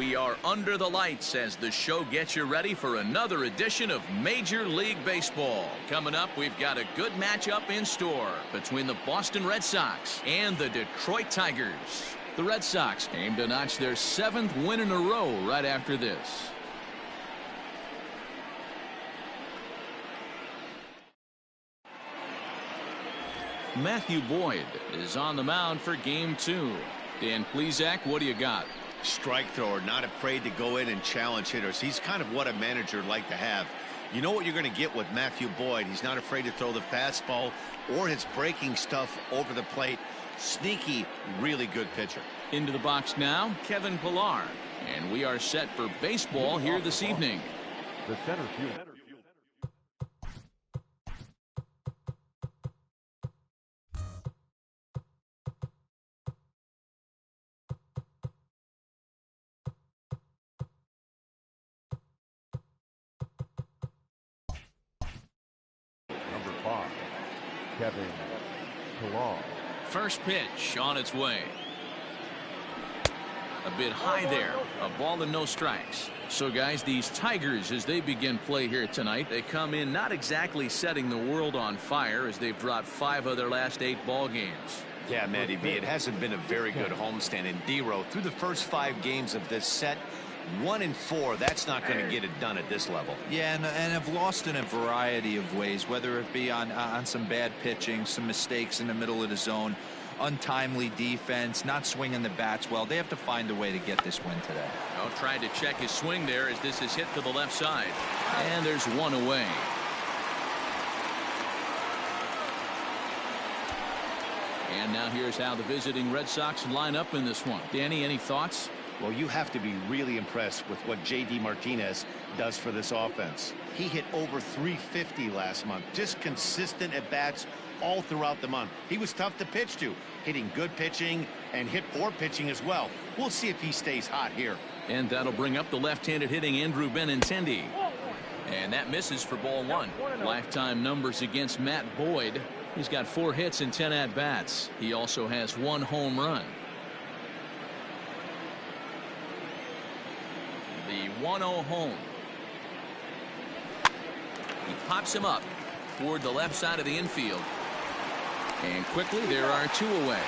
We are under the lights as the show gets you ready for another edition of Major League Baseball. Coming up, we've got a good matchup in store between the Boston Red Sox and the Detroit Tigers. The Red Sox aim to notch their 7th win in a row right after this. Matthew Boyd is on the mound for game 2. Dan Plesac, what do you got? Strike thrower, not afraid to go in and challenge hitters. He's kind of what a manager would like to have. You know what you're going to get with Matthew Boyd. He's not afraid to throw the fastball or his breaking stuff over the plate. Sneaky, really good pitcher. Into the box now, Kevin Pillar. And we are set for baseball here this evening. The center field. Number 5, Kevin Pillar. First pitch on its way. A bit high there. A ball and no strikes. So guys, these Tigers, as they begin play here tonight, they come in not exactly setting the world on fire as they've dropped 5 of their last 8 ball games. Yeah, Matty V, it hasn't been a very good homestand. And D-Row, through the first 5 games of this set, 1-4, that's not going to get it done at this level. Yeah, and have lost in a variety of ways, whether it be on some bad pitching, some mistakes in the middle of the zone, untimely defense, not swinging the bats well. They have to find a way to get this win today. Oh, tried to check his swing there as this is hit to the left side. And there's one away. And now here's how the visiting Red Sox line up in this one. Danny, any thoughts? Well, you have to be really impressed with what J.D. Martinez does for this offense. He hit over 350 last month. Just consistent at bats all throughout the month. He was tough to pitch to, hitting good pitching and hit poor pitching as well. We'll see if he stays hot here. And that'll bring up the left-handed hitting Andrew Benintendi. And that misses for ball 1. Lifetime numbers against Matt Boyd. He's got 4 hits and 10 at-bats. He also has 1 home run. The 1-0 home. He pops him up toward the left side of the infield. And quickly there are 2 away.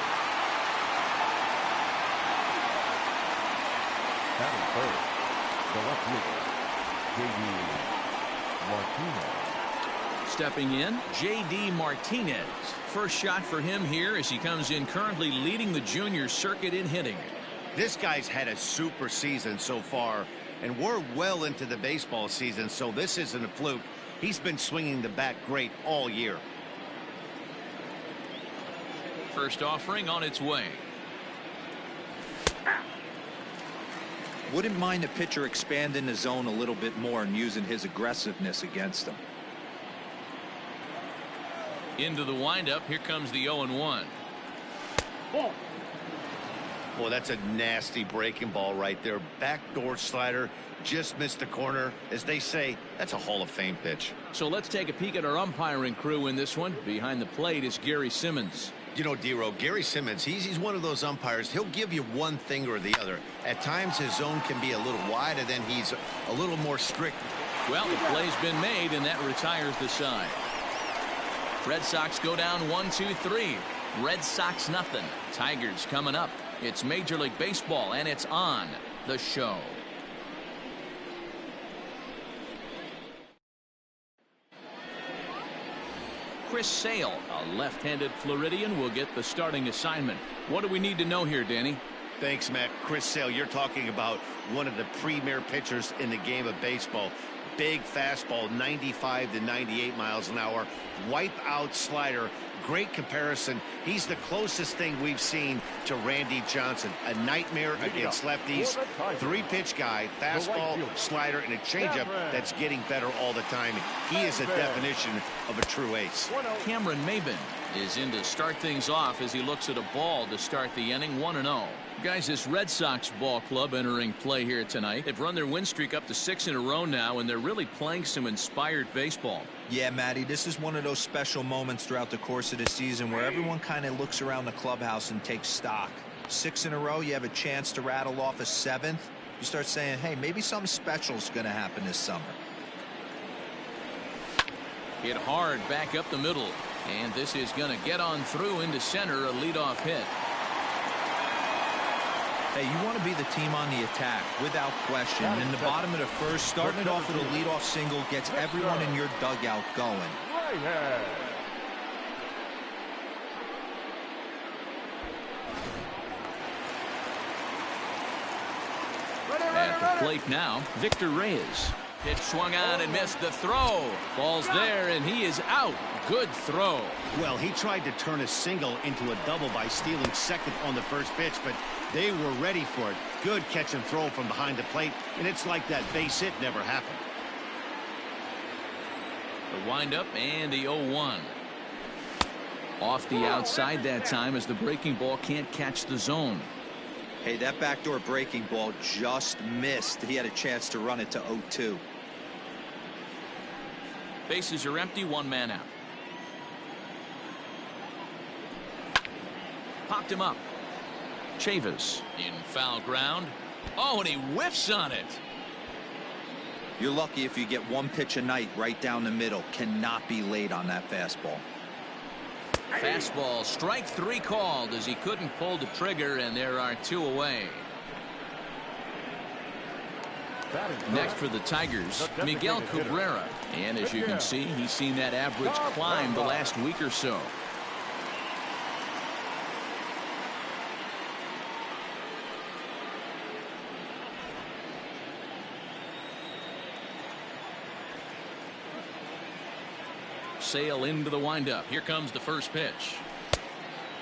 Batting first, the left fielder, J.D. Martinez. Stepping in, J.D. Martinez. First shot for him here as he comes in currently leading the junior circuit in hitting. This guy's had a super season so far, and we're well into the baseball season, so this isn't a fluke. He's been swinging the bat great all year. First offering on its way. Wouldn't mind a pitcher expanding the zone a little bit more and using his aggressiveness against them. Into the windup. Here comes the 0-1. Boy, that's a nasty breaking ball right there. Backdoor slider, just missed the corner. As they say, that's a Hall of Fame pitch. So let's take a peek at our umpiring crew in this one. Behind the plate is Gary Simmons. You know, D-Row, Gary Simmons, he's one of those umpires. He'll give you one thing or the other. At times his zone can be a little wide, and then he's a little more strict. Well, the play's been made, and that retires the side. Red Sox go down 1-2-3. Red Sox nothing. Tigers coming up. It's Major League Baseball, and it's on the show. Chris Sale, a left-handed Floridian, will get the starting assignment. What do we need to know here, Danny? Thanks, Matt. Chris Sale, you're talking about one of the premier pitchers in the game of baseball. Big fastball, 95 to 98 miles an hour. Wipe out slider. Great comparison. He's the closest thing we've seen to Randy Johnson. A nightmare against lefties. 3-pitch guy, fastball, slider, and a changeup that's getting better all the time. He is a definition of a true ace. Cameron Maybin is in to start things off as he looks at a ball to start the inning. 1-0. Guys, this Red Sox ball club entering play here tonight. They've run their win streak up to 6 in a row now, and they're really playing some inspired baseball. Yeah, Matty, this is one of those special moments throughout the course of the season where everyone kind of looks around the clubhouse and takes stock. 6 in a row, you have a chance to rattle off a 7th. you start saying, hey, maybe something special is going to happen this summer. Hit hard back up the middle. And this is going to get on through into center, a leadoff hit. Hey, you want to be the team on the attack, without question. In the bottom of the first, starting it off with a leadoff single gets everyone in your dugout going. Right hand. At the plate now, Victor Reyes. Pitch swung on and missed the throw. Ball's there, and he is out. Good throw. Well, he tried to turn a single into a double by stealing second on the first pitch, but they were ready for it. Good catch and throw from behind the plate, and it's like that base hit never happened. The windup and the 0-1. Off the outside that time as the breaking ball can't catch the zone. Hey, that backdoor breaking ball just missed. He had a chance to run it to 0-2. Bases are empty, one man out. Popped him up. Chavis in foul ground. Oh, and he whiffs on it. You're lucky if you get one pitch a night right down the middle. Cannot be late on that fastball. Fastball, strike three called as he couldn't pull the trigger, and there are two away. Next for the Tigers, Miguel Cabrera. And as you can see, he's seen that average climb the last week or so. Sale into the windup. Here comes the first pitch.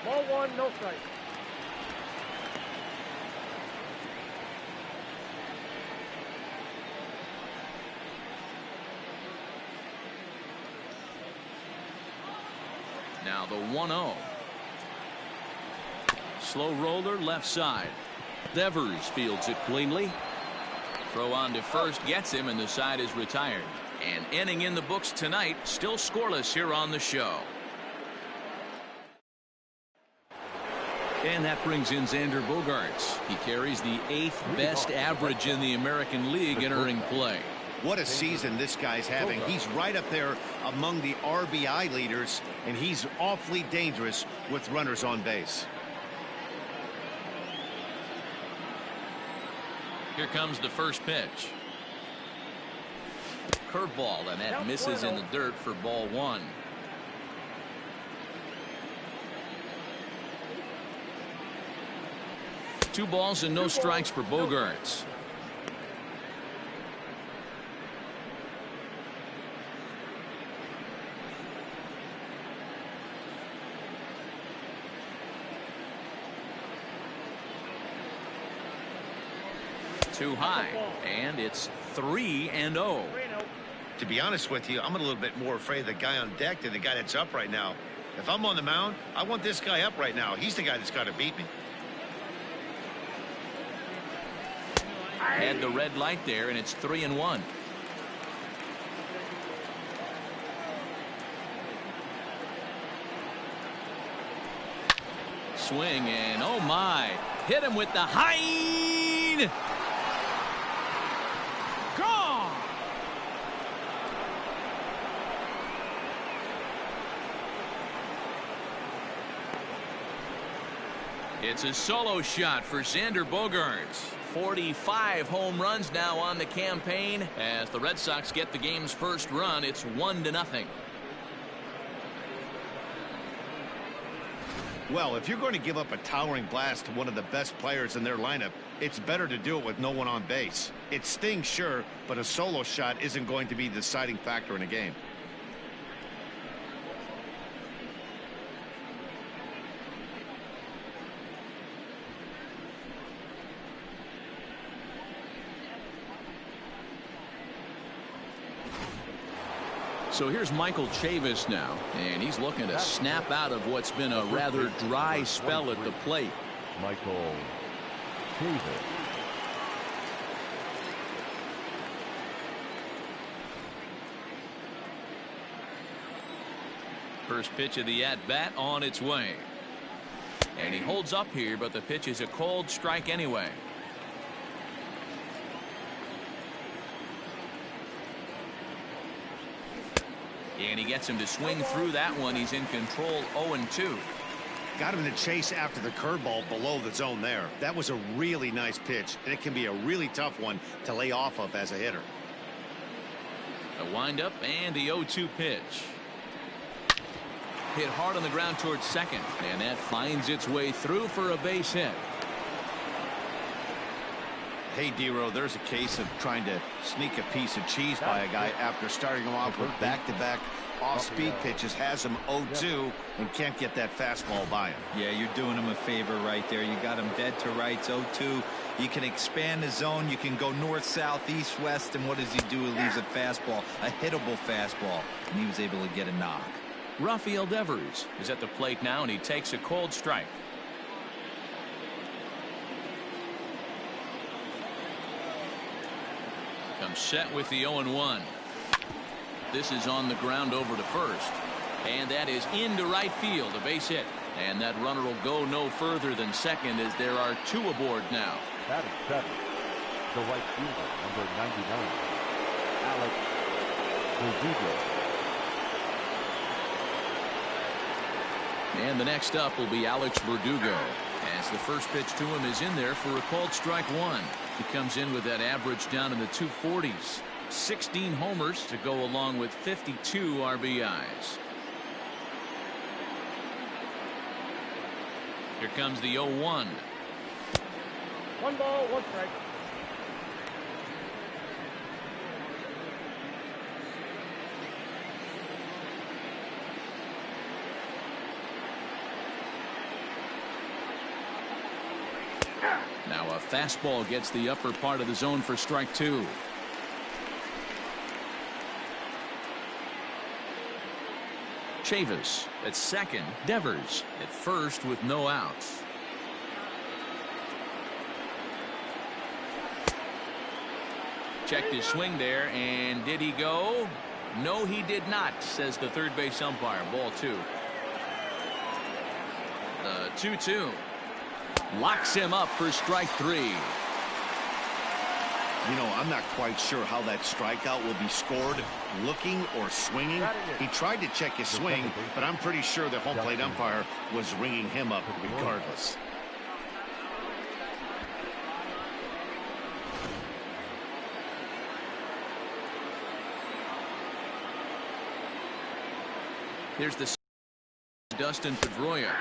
Ball one, no strike. Now the 1-0. Slow roller left side. Devers fields it cleanly. Throw on to first gets him, and the side is retired. And inning in the books tonight, still scoreless here on the show. And that brings in Xander Bogaerts. He carries the 8th best average in the American League entering play. What a season this guy's having. He's right up there among the RBI leaders, and he's awfully dangerous with runners on base. Here comes the first pitch. Curveball, and that misses in the dirt for ball one. Two balls and no strikes for Bogaerts. Too high, and it's 3-0. To be honest with you, I'm a little bit more afraid of the guy on deck than the guy that's up right now. If I'm on the mound, I want this guy up right now. He's the guy that's got to beat me. Had the red light there, and it's 3-1. Swing, and oh my, hit him with the high. Gone. It's a solo shot for Xander Bogaerts. 45 home runs now on the campaign. As the Red Sox get the game's first run, it's 1-0. Well, if you're going to give up a towering blast to one of the best players in their lineup, it's better to do it with no one on base. It stings, sure, but a solo shot isn't going to be the deciding factor in a game. So here's Michael Chavis now, and he's looking to snap out of what's been a rather dry spell at the plate. Michael Chavis. First pitch of the at-bat on its way. And he holds up here, but the pitch is a cold strike anyway. And he gets him to swing through that one. He's in control 0-2. Got him to chase after the curveball below the zone there. That was a really nice pitch, and it can be a really tough one to lay off of as a hitter. A windup and the 0-2 pitch. Hit hard on the ground towards second, and that finds its way through for a base hit. Hey, Dero, there's a case of trying to sneak a piece of cheese by a guy after starting him off with back-to-back off-speed pitches, has him 0-2, and can't get that fastball by him. Yeah, you're doing him a favor right there. You got him dead to rights, 0-2. You can expand the zone. You can go north, south, east, west, and what does he do? He leaves a fastball, a hittable fastball, and he was able to get a knock. Rafael Devers is at the plate now, and he takes a cold strike. Comes set with the 0-1. This is on the ground over to first, and that is into right field, a base hit, and that runner will go no further than second as there are two aboard now. Batting seven, the right fielder, number 99, Alex Verdugo. And the next up will be Alex Verdugo, as the first pitch to him is in there for a called strike one. He comes in with that average down in the 240s. 16 homers to go along with 52 RBIs. Here comes the 0-1. 1 ball, 1 strike. Now a fastball gets the upper part of the zone for strike two. Chavis at second. Devers at first with no outs. Checked his swing there, and did he go? No, he did not, says the third base umpire. Ball two. The 2-2 locks him up for strike three. You know, I'm not quite sure how that strikeout will be scored, looking or swinging. He tried to check his swing, but I'm pretty sure the home plate umpire was ringing him up regardless. Here's the Dustin Pedroia,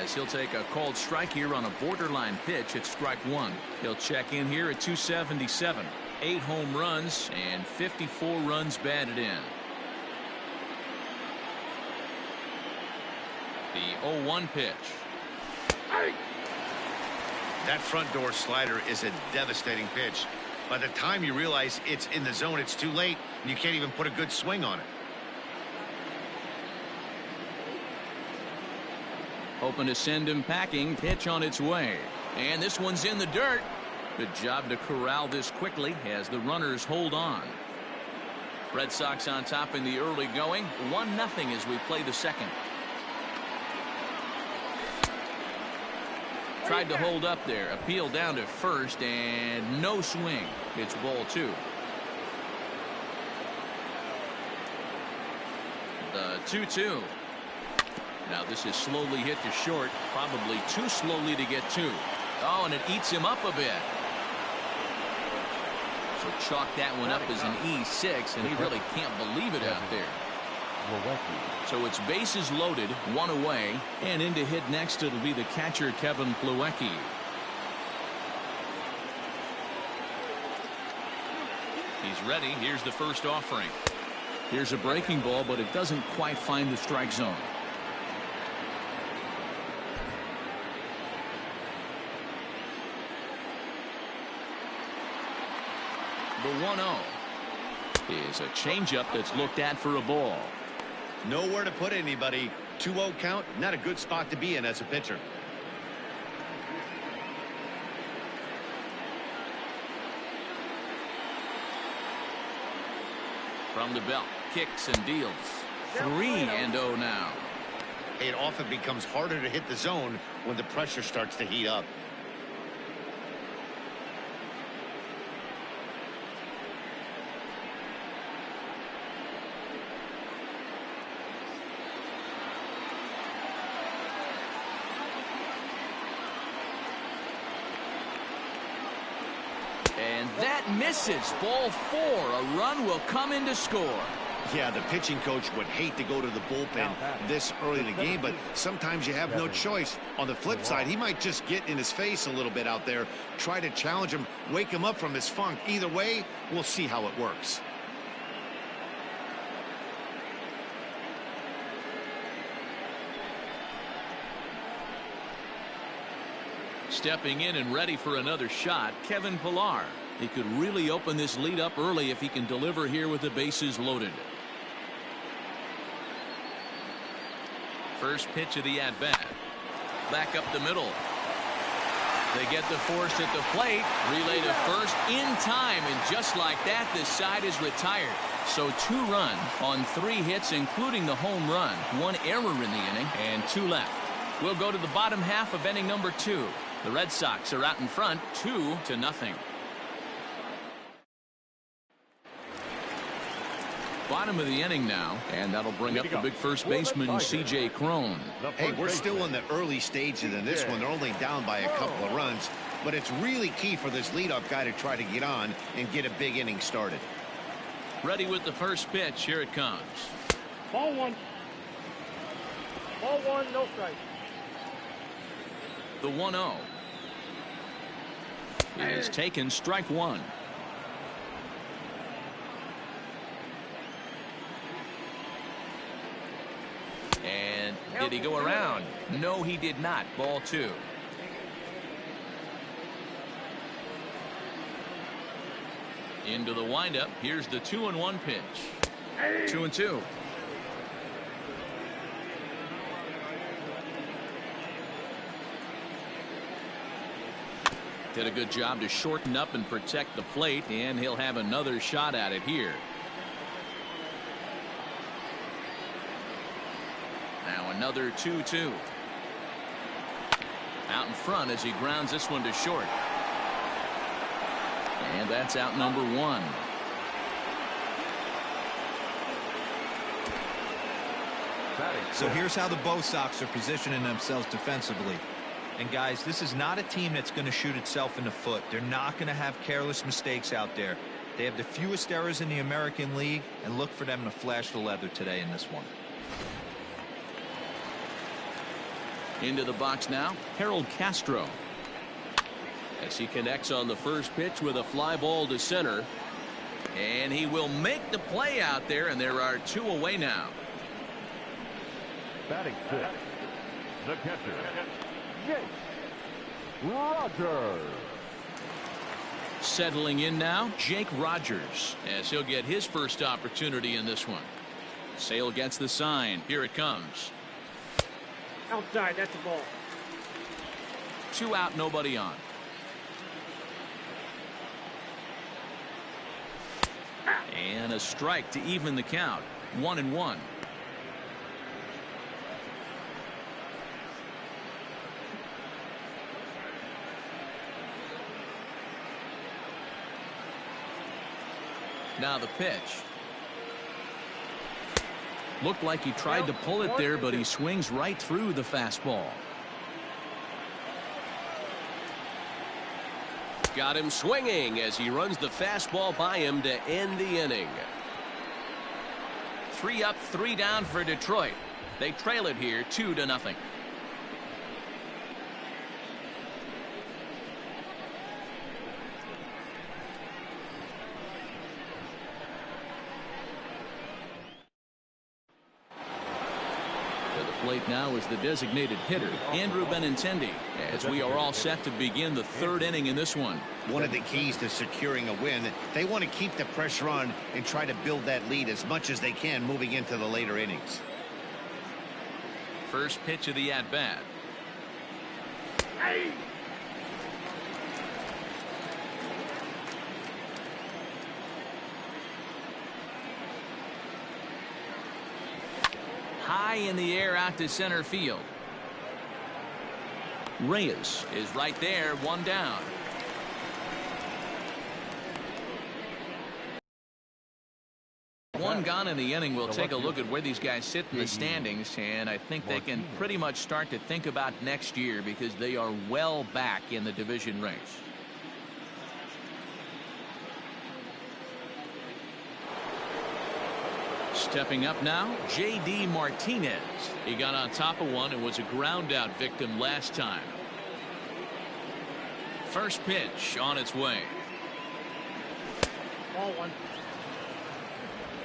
as he'll take a called strike here on a borderline pitch at strike one. He'll check in here at 277. 8 home runs and 54 runs batted in. The 0-1 pitch. That front door slider is a devastating pitch. By the time you realize it's in the zone, it's too late, and you can't even put a good swing on it. Hoping to send him packing. Pitch on its way. And this one's in the dirt. Good job to corral this quickly as the runners hold on. Red Sox on top in the early going. 1-0 as we play the second. Tried to hold up there. Appeal down to first and no swing. It's ball two. The 2-2. Now this is slowly hit to short, probably too slowly to get to. Oh, and it eats him up a bit. So chalk that one up as an E6, and he really can't believe it out there. So it's bases loaded, 1 away, and in to hit next it'll be the catcher Kevin Plawecki. He's ready. Here's the first offering. Here's a breaking ball, but it doesn't quite find the strike zone. The 1-0 is a changeup that's looked at for a ball. Nowhere to put anybody. 2-0 count, not a good spot to be in as a pitcher. From the belt, kicks and deals. 3-0 now. It often becomes harder to hit the zone when the pressure starts to heat up. that misses. Ball 4. A run will come in to score. Yeah, the pitching coach would hate to go to the bullpen this early in the game, but sometimes you have no choice. On the flip side, he might just get in his face a little bit out there, try to challenge him, wake him up from his funk. Either way, we'll see how it works. Stepping in and ready for another shot, Kevin Pillar. He could really open this lead up early if he can deliver here with the bases loaded. First pitch of the at-bat. Back up the middle. They get the force at the plate. Relay to first in time, and just like that, this side is retired. So 2 runs on 3 hits, including the home run. 1 error in the inning, and 2 left. We'll go to the bottom half of inning number 2. The Red Sox are out in front, 2-0. Bottom of the inning now, and that'll bring up the big first baseman, C.J. Cron. Hey, we're still in the early stages in this one. They're only down by a couple of runs, but it's really key for this leadoff guy to try to get on and get a big inning started. Ready with the first pitch. Here it comes. Ball 1. Ball 1, no strike. The 1-0 is taken, strike 1. And did he go around? No, he did not. Ball 2. Into the windup. Here's the 2-1 pitch. 2-2. Did a good job to shorten up and protect the plate, and he'll have another shot at it here. Now another 2-2. Out in front as he grounds this one to short. And that's out number 1. So here's how the Bo Sox are positioning themselves defensively. And guys, this is not a team that's going to shoot itself in the foot. They're not going to have careless mistakes out there. They have the fewest errors in the American League, and look for them to flash the leather today in this one. Into the box now, Harold Castro. As he connects on the first pitch with a fly ball to center. And he will make the play out there, and there are 2 away now. Batting 6, the catcher, Jake Rogers. Settling in now, Jake Rogers, as he'll get his first opportunity in this one. Sale gets the sign. Here it comes. Outside, that's a ball. 2 out, nobody on. And a strike to even the count. 1-1. Now the pitch. Looked like he tried to pull it there, but he swings right through the fastball. Got him swinging as he runs the fastball by him to end the inning. 3 up, 3 down for Detroit. They trail it here 2-0. Plate now is the designated hitter, Andrew Benintendi, as we are all set to begin the 3rd inning in this one. One of the keys to securing a win, they want to keep the pressure on and try to build that lead as much as they can moving into the later innings. First pitch of the at-bat. High in the air out to center field. Reyes is right there, 1 down. One gone in the inning. We'll take a look at where these guys sit in the standings, and I think they can pretty much start to think about next year because they are well back in the division race. Stepping up now, J.D. Martinez. He got on top of one and was a ground out victim last time. First pitch on its way. Ball one.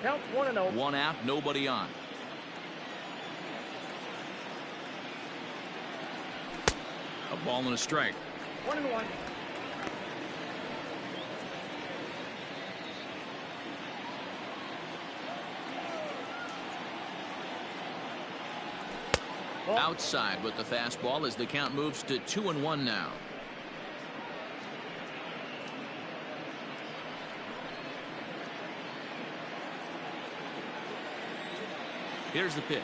Count 1-0. One out, nobody on. A ball and a strike. 1-1. Outside with the fastball as the count moves to 2-1 now. Here's the pitch.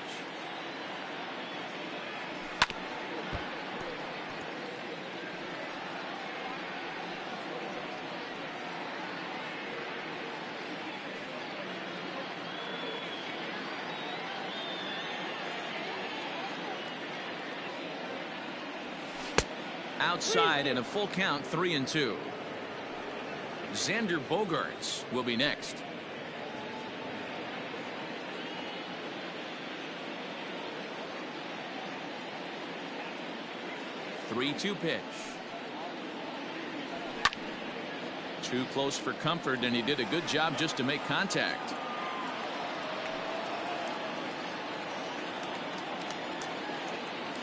Outside and a full count, 3-2. Xander Bogaerts will be next. Three-two pitch. Too close for comfort, and he did a good job just to make contact.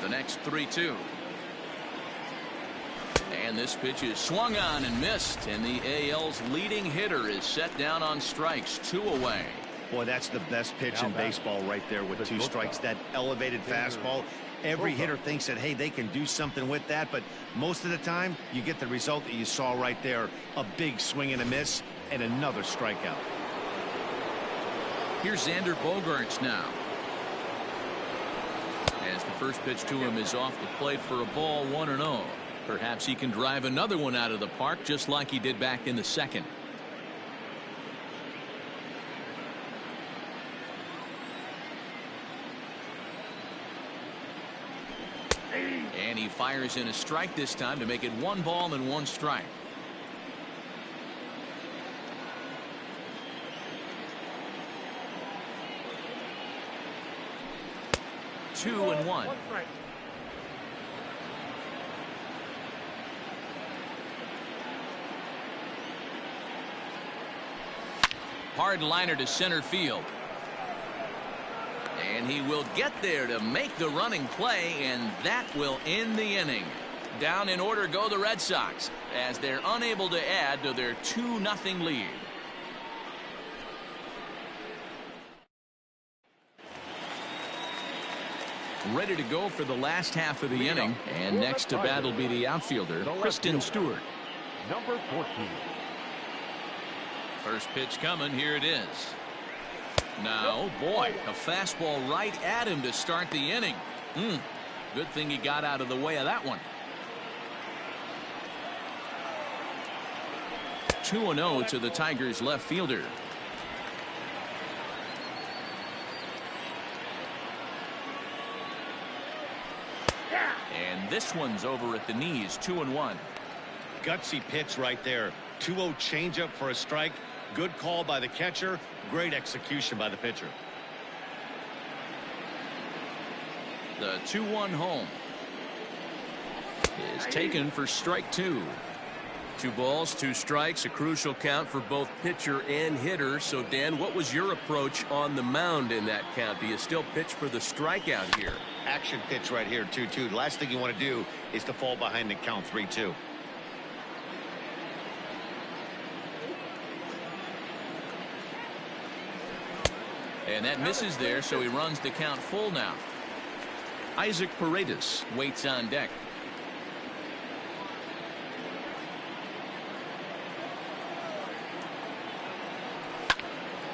The next 3-2. And this pitch is swung on and missed, and the AL's leading hitter is set down on strikes, 2 away. Boy, that's the best pitch in baseball right there with 2 strikes. That elevated fastball. Every hitter thinks that, hey, they can do something with that, but most of the time you get the result that you saw right there. A big swing and a miss and another strikeout. Here's Xander Bogaerts now. As the first pitch to him is off the plate for a ball, 1-0. Perhaps he can drive another one out of the park just like he did back in the second. And he fires in a strike this time to make it 1 ball and 1 strike. Two and one. Hard liner to center field. And he will get there to make the running play, and that will end the inning. Down in order go the Red Sox as they're unable to add to their 2-0 lead. Ready to go for the last half of the inning, and next to bat will be the outfielder, Kristen Stewart. Number 14. First pitch coming. Here it is. Now, oh boy, a fastball right at him to start the inning. Good thing he got out of the way of that one. 2-0 to the Tigers left fielder. And this one's over at the knees, 2-1. Gutsy pitch right there. 2-0 changeup for a strike. Good call by the catcher. Great execution by the pitcher. The 2-1 home is taken for strike 2. 2 balls, 2 strikes, a crucial count for both pitcher and hitter. So, Dan, what was your approach on the mound in that count? Do you still pitch for the strikeout here? Action pitch right here, 2-2. The last thing you want to do is to fall behind the count, 3-2. And that misses there, so he runs the count full now. Isaac Paredes waits on deck.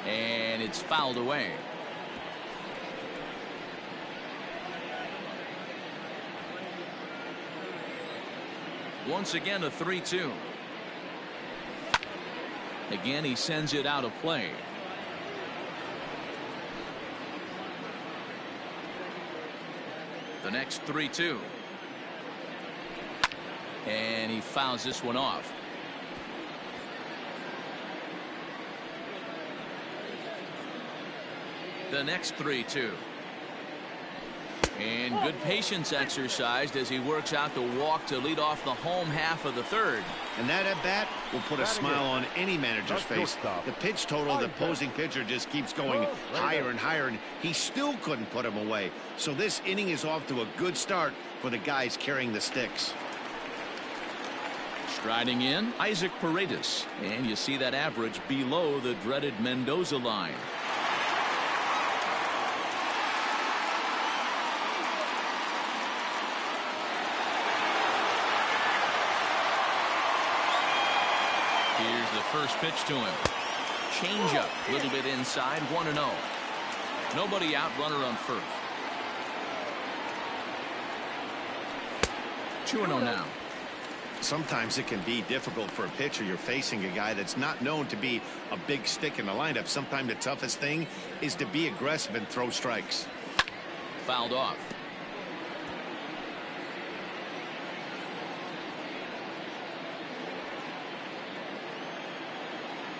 And it's fouled away. Once again, a 3-2. Again, he sends it out of play. The next 3-2. And he fouls this one off. The next 3-2. And good patience exercised as he works out the walk to lead off the home half of the third. And that at bat will put a smile on any manager's face. The pitch total of the opposing pitcher just keeps going higher and higher, and he still couldn't put him away. So this inning is off to a good start for the guys carrying the sticks. Striding in, Isaac Paredes. And you see that average below the dreaded Mendoza line. Here's the first pitch to him. Changeup, a little bit inside, 1-0. Nobody out, runner on first. 2-0 now. Sometimes it can be difficult for a pitcher. You're facing a guy that's not known to be a big stick in the lineup. Sometimes the toughest thing is to be aggressive and throw strikes. Fouled off.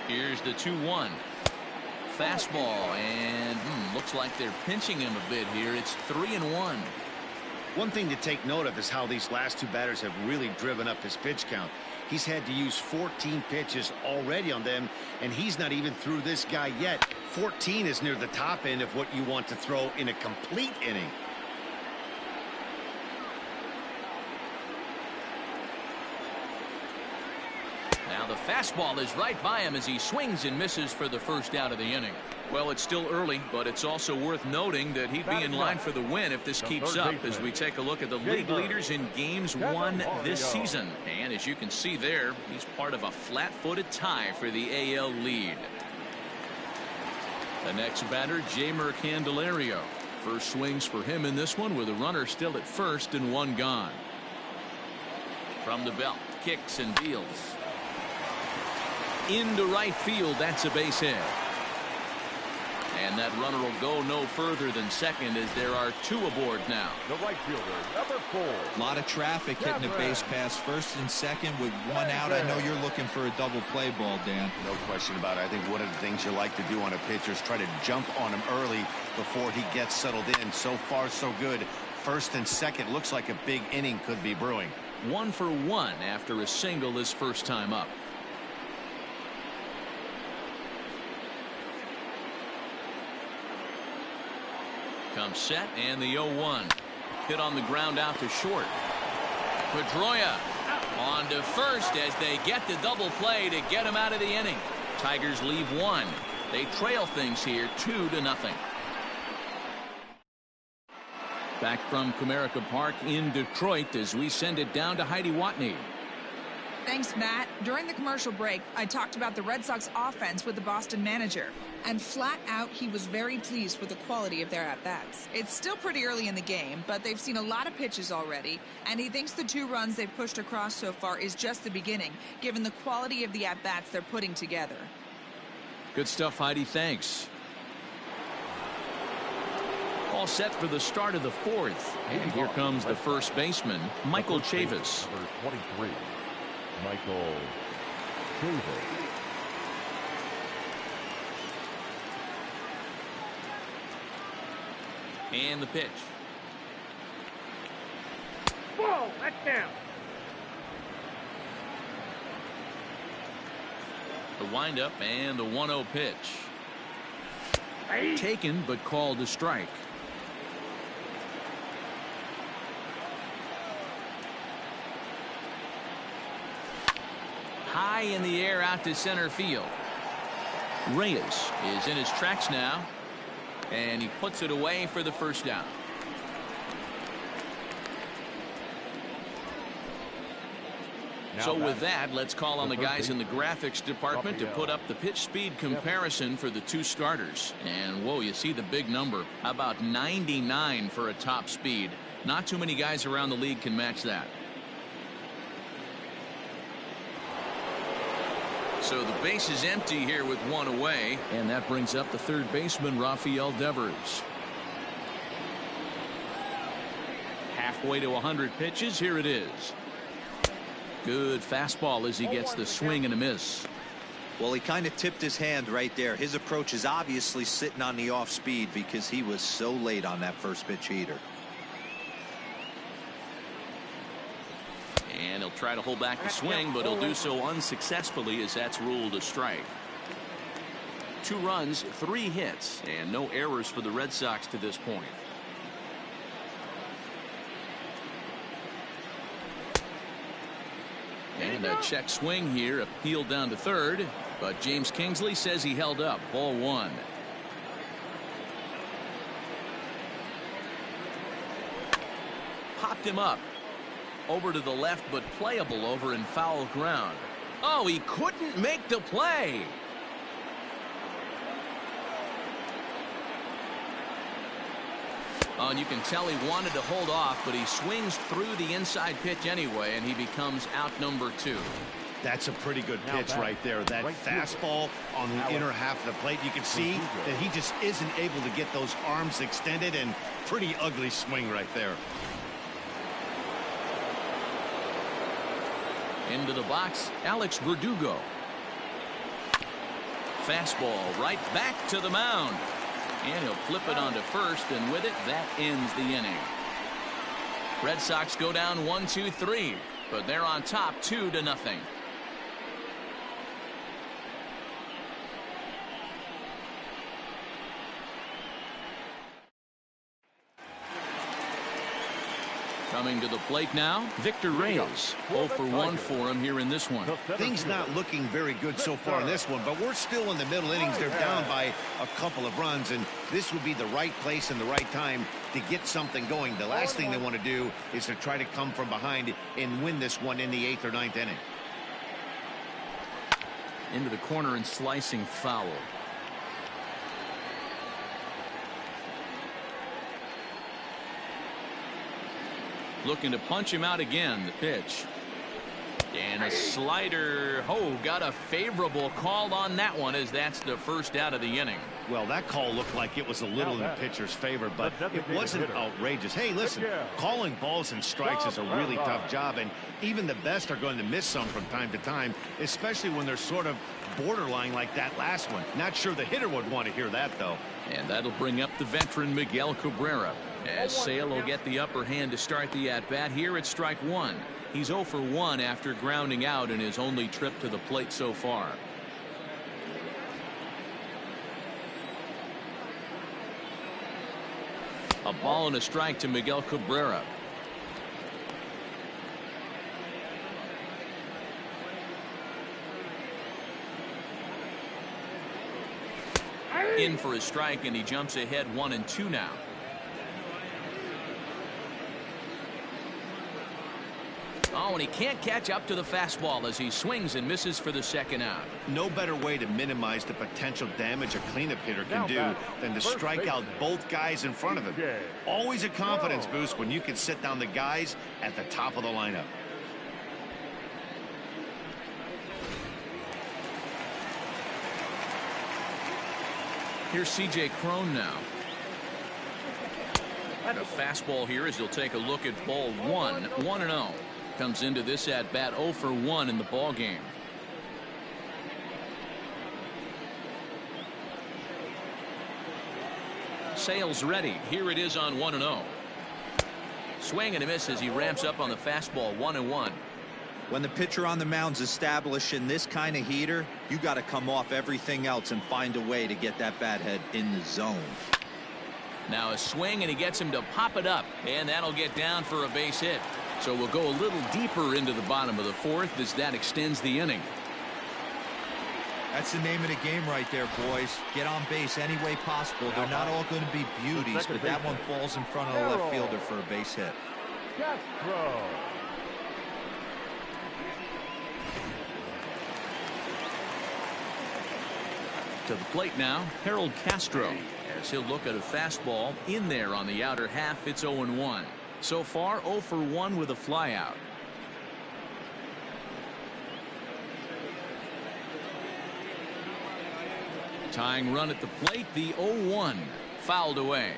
Here's the 2-1. Fastball, and looks like they're pinching him a bit here. It's 3-1. One thing to take note of is how these last two batters have really driven up his pitch count. He's had to use 14 pitches already on them, and he's not even through this guy yet. 14 is near the top end of what you want to throw in a complete inning. Now the fastball is right by him as he swings and misses for the first out of the inning. Well, it's still early, but it's also worth noting that he'd be in line for the win if this keeps up as we take a look at the league leaders in games won this season. And as you can see there, he's part of a flat-footed tie for the AL lead. The next batter, Jeimer Candelario. First swings for him in this one with a runner still at first and one gone. From the belt, kicks and deals. Into right field, that's a base hit. And that runner will go no further than second as there are two aboard now. The right fielder, number 4. A lot of traffic hitting the base pass first and second with one out. I know you're looking for a double play ball, Dan. No question about it. I think one of the things you like to do on a pitcher is try to jump on him early before he gets settled in. So far, so good. First and second, looks like a big inning could be brewing. 1 for 1 after a single his first time up. Comes set, and the 0-1. Hit on the ground out to short. Pedroia on to first as they get the double play to get him out of the inning. Tigers leave one. They trail things here 2-0. Back from Comerica Park in Detroit as we send it down to Heidi Watney. Thanks, Matt. During the commercial break, I talked about the Red Sox offense with the Boston manager. And flat out, he was very pleased with the quality of their at-bats. It's still pretty early in the game, but they've seen a lot of pitches already. And he thinks the 2 runs they've pushed across so far is just the beginning, given the quality of the at-bats they're putting together. Good stuff, Heidi. Thanks. All set for the start of the 4th. And here comes the first baseman, Michael Chavis. Number 23. Michael Chavis. And the pitch. Whoa, that's down. The windup and the 1-0 pitch. Hey. Taken but called a strike. High in the air out to center field. Reyes is in his tracks now, and he puts it away for the first down. So with that, let's call on the guys in the graphics department to put up the pitch speed comparison for the 2 starters. And whoa, you see the big number, about 99 for a top speed. Not too many guys around the league can match that. So the base is empty here with 1 away, and that brings up the third baseman, Rafael Devers. Halfway to 100 pitches, here it is. Good fastball as he gets the swing and a miss. Well, he kind of tipped his hand right there. His approach is obviously sitting on the off speed because he was so late on that first pitch heater. And he'll try to hold back the swing, but he'll do so unsuccessfully as that's ruled a strike. 2 runs, 3 hits, and no errors for the Red Sox to this point. And a check swing here, appealed down to third, but James Kingsley says he held up. Ball 1. Popped him up. Over to the left, but playable over in foul ground. Oh, he couldn't make the play. Oh, and you can tell he wanted to hold off, but he swings through the inside pitch anyway, and he becomes out number 2. That's a pretty good pitch right there. That fastball on the inner half of the plate. You can see that he just isn't able to get those arms extended, and pretty ugly swing right there. Into the box, Alex Verdugo. Fastball right back to the mound. And he'll flip it onto first, and with it, that ends the inning. Red Sox go down 1-2-3, but they're on top 2-0. Coming to the plate now, Victor Reyes. 0 for 1 for him here in this one. Things not looking very good so far in this one, but we're still in the middle innings. They're down by a couple of runs, and this would be the right place and the right time to get something going. The last thing they want to do is to try to come from behind and win this one in the 8th or 9th inning. Into the corner and slicing foul. Looking to punch him out again. The pitch. And a slider. Oh, got a favorable call on that one, as that's the first out of the inning. Well, that call looked like it was a little in the pitcher's favor, but it wasn't outrageous. Hey, listen, calling balls and strikes is a really tough job, and even the best are going to miss some from time to time, especially when they're sort of borderline like that last one. Not sure the hitter would want to hear that, though. And that'll bring up the veteran Miguel Cabrera, as Sale will get the upper hand to start the at-bat here at strike 1. He's 0 for 1 after grounding out in his only trip to the plate so far. A ball and a strike to Miguel Cabrera. In for a strike, and he jumps ahead 1-2 now. Oh, and he can't catch up to the fastball as he swings and misses for the second out. No better way to minimize the potential damage a cleanup hitter can do than to strike out both guys in front of him. Always a confidence boost when you can sit down the guys at the top of the lineup. Here's C.J. Cron now. And a fastball here as he'll take a look at ball 1, 1-0. Comes into this at bat 0 for 1 in the ball game. Sale's ready. Here it is on 1-0. Swing and a miss as he ramps up on the fastball. 1-1. When the pitcher on the mound's establishing this kind of heater, you got to come off everything else and find a way to get that bat head in the zone. Now a swing, and he gets him to pop it up, and that'll get down for a base hit. So we'll go a little deeper into the bottom of the 4th as that extends the inning. That's the name of the game right there, boys. Get on base any way possible. They're not all going to be beauties, but that one falls in front of the left fielder for a base hit. To the plate now, Harold Castro, as he'll look at a fastball in there on the outer half. It's 0-1. So far 0 for 1 with a flyout. Tying run at the plate, the 0-1, fouled away.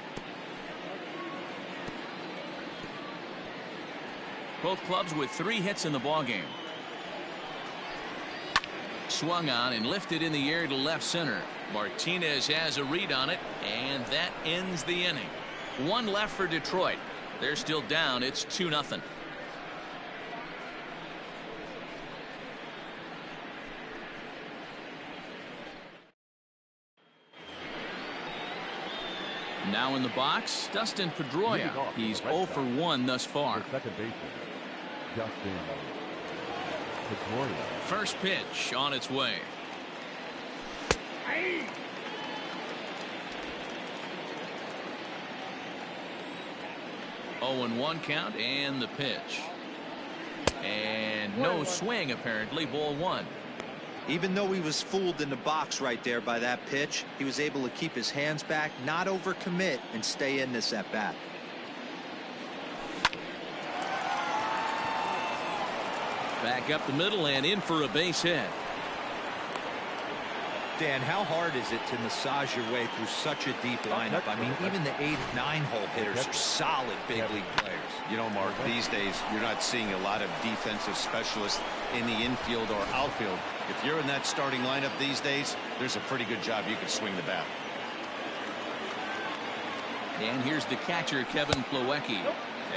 Both clubs with 3 hits in the ballgame. swung on and lifted in the air to left center. Martinez has a read on it, and that ends the inning. One left for Detroit. They're still down. It's 2-0. Now in the box, Dustin Pedroia. He's 0 for 1 thus far. Second baseman, Dustin Pedroia. First pitch on its way. Hey. 0-1 count, and the pitch. And no swing, apparently. Ball 1. Even though he was fooled in the box right there by that pitch, he was able to keep his hands back, not overcommit, and stay in this at bat. Back up the middle and in for a base hit. Dan, how hard is it to massage your way through such a deep lineup? I mean, even the 8 and 9 hole hitters are solid big league players. You know, Mark, these days you're not seeing a lot of defensive specialists in the infield or outfield. If you're in that starting lineup these days, there's a pretty good job you can swing the bat. And here's the catcher, Kevin Plawecki.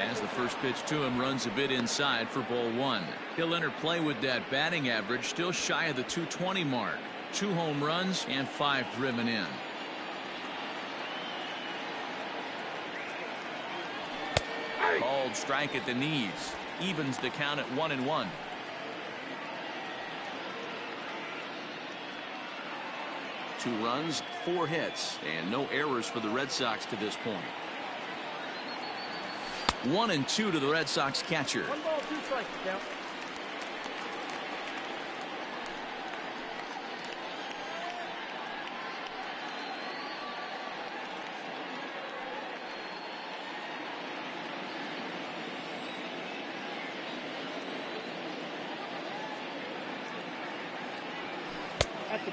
As the first pitch to him runs a bit inside for ball 1. He'll enter play with that batting average still shy of the 220 mark. 2 home runs and 5 driven in. Called strike at the knees. Evens the count at 1-1. Two runs, 4 hits, and no errors for the Red Sox to this point. 1-2 to the Red Sox catcher. 1 ball, 2 strikes now.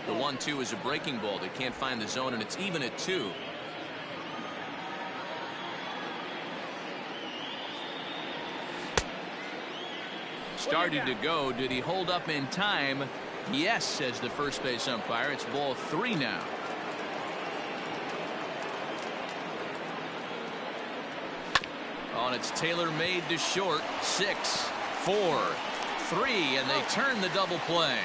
The 1-2 is a breaking ball. They can't find the zone, and it's even at 2. Started to go. Did he hold up in time? Yes, says the first base umpire. It's ball 3 now. On it's Taylor made to short. 6, 4, 3, and they turn the double play.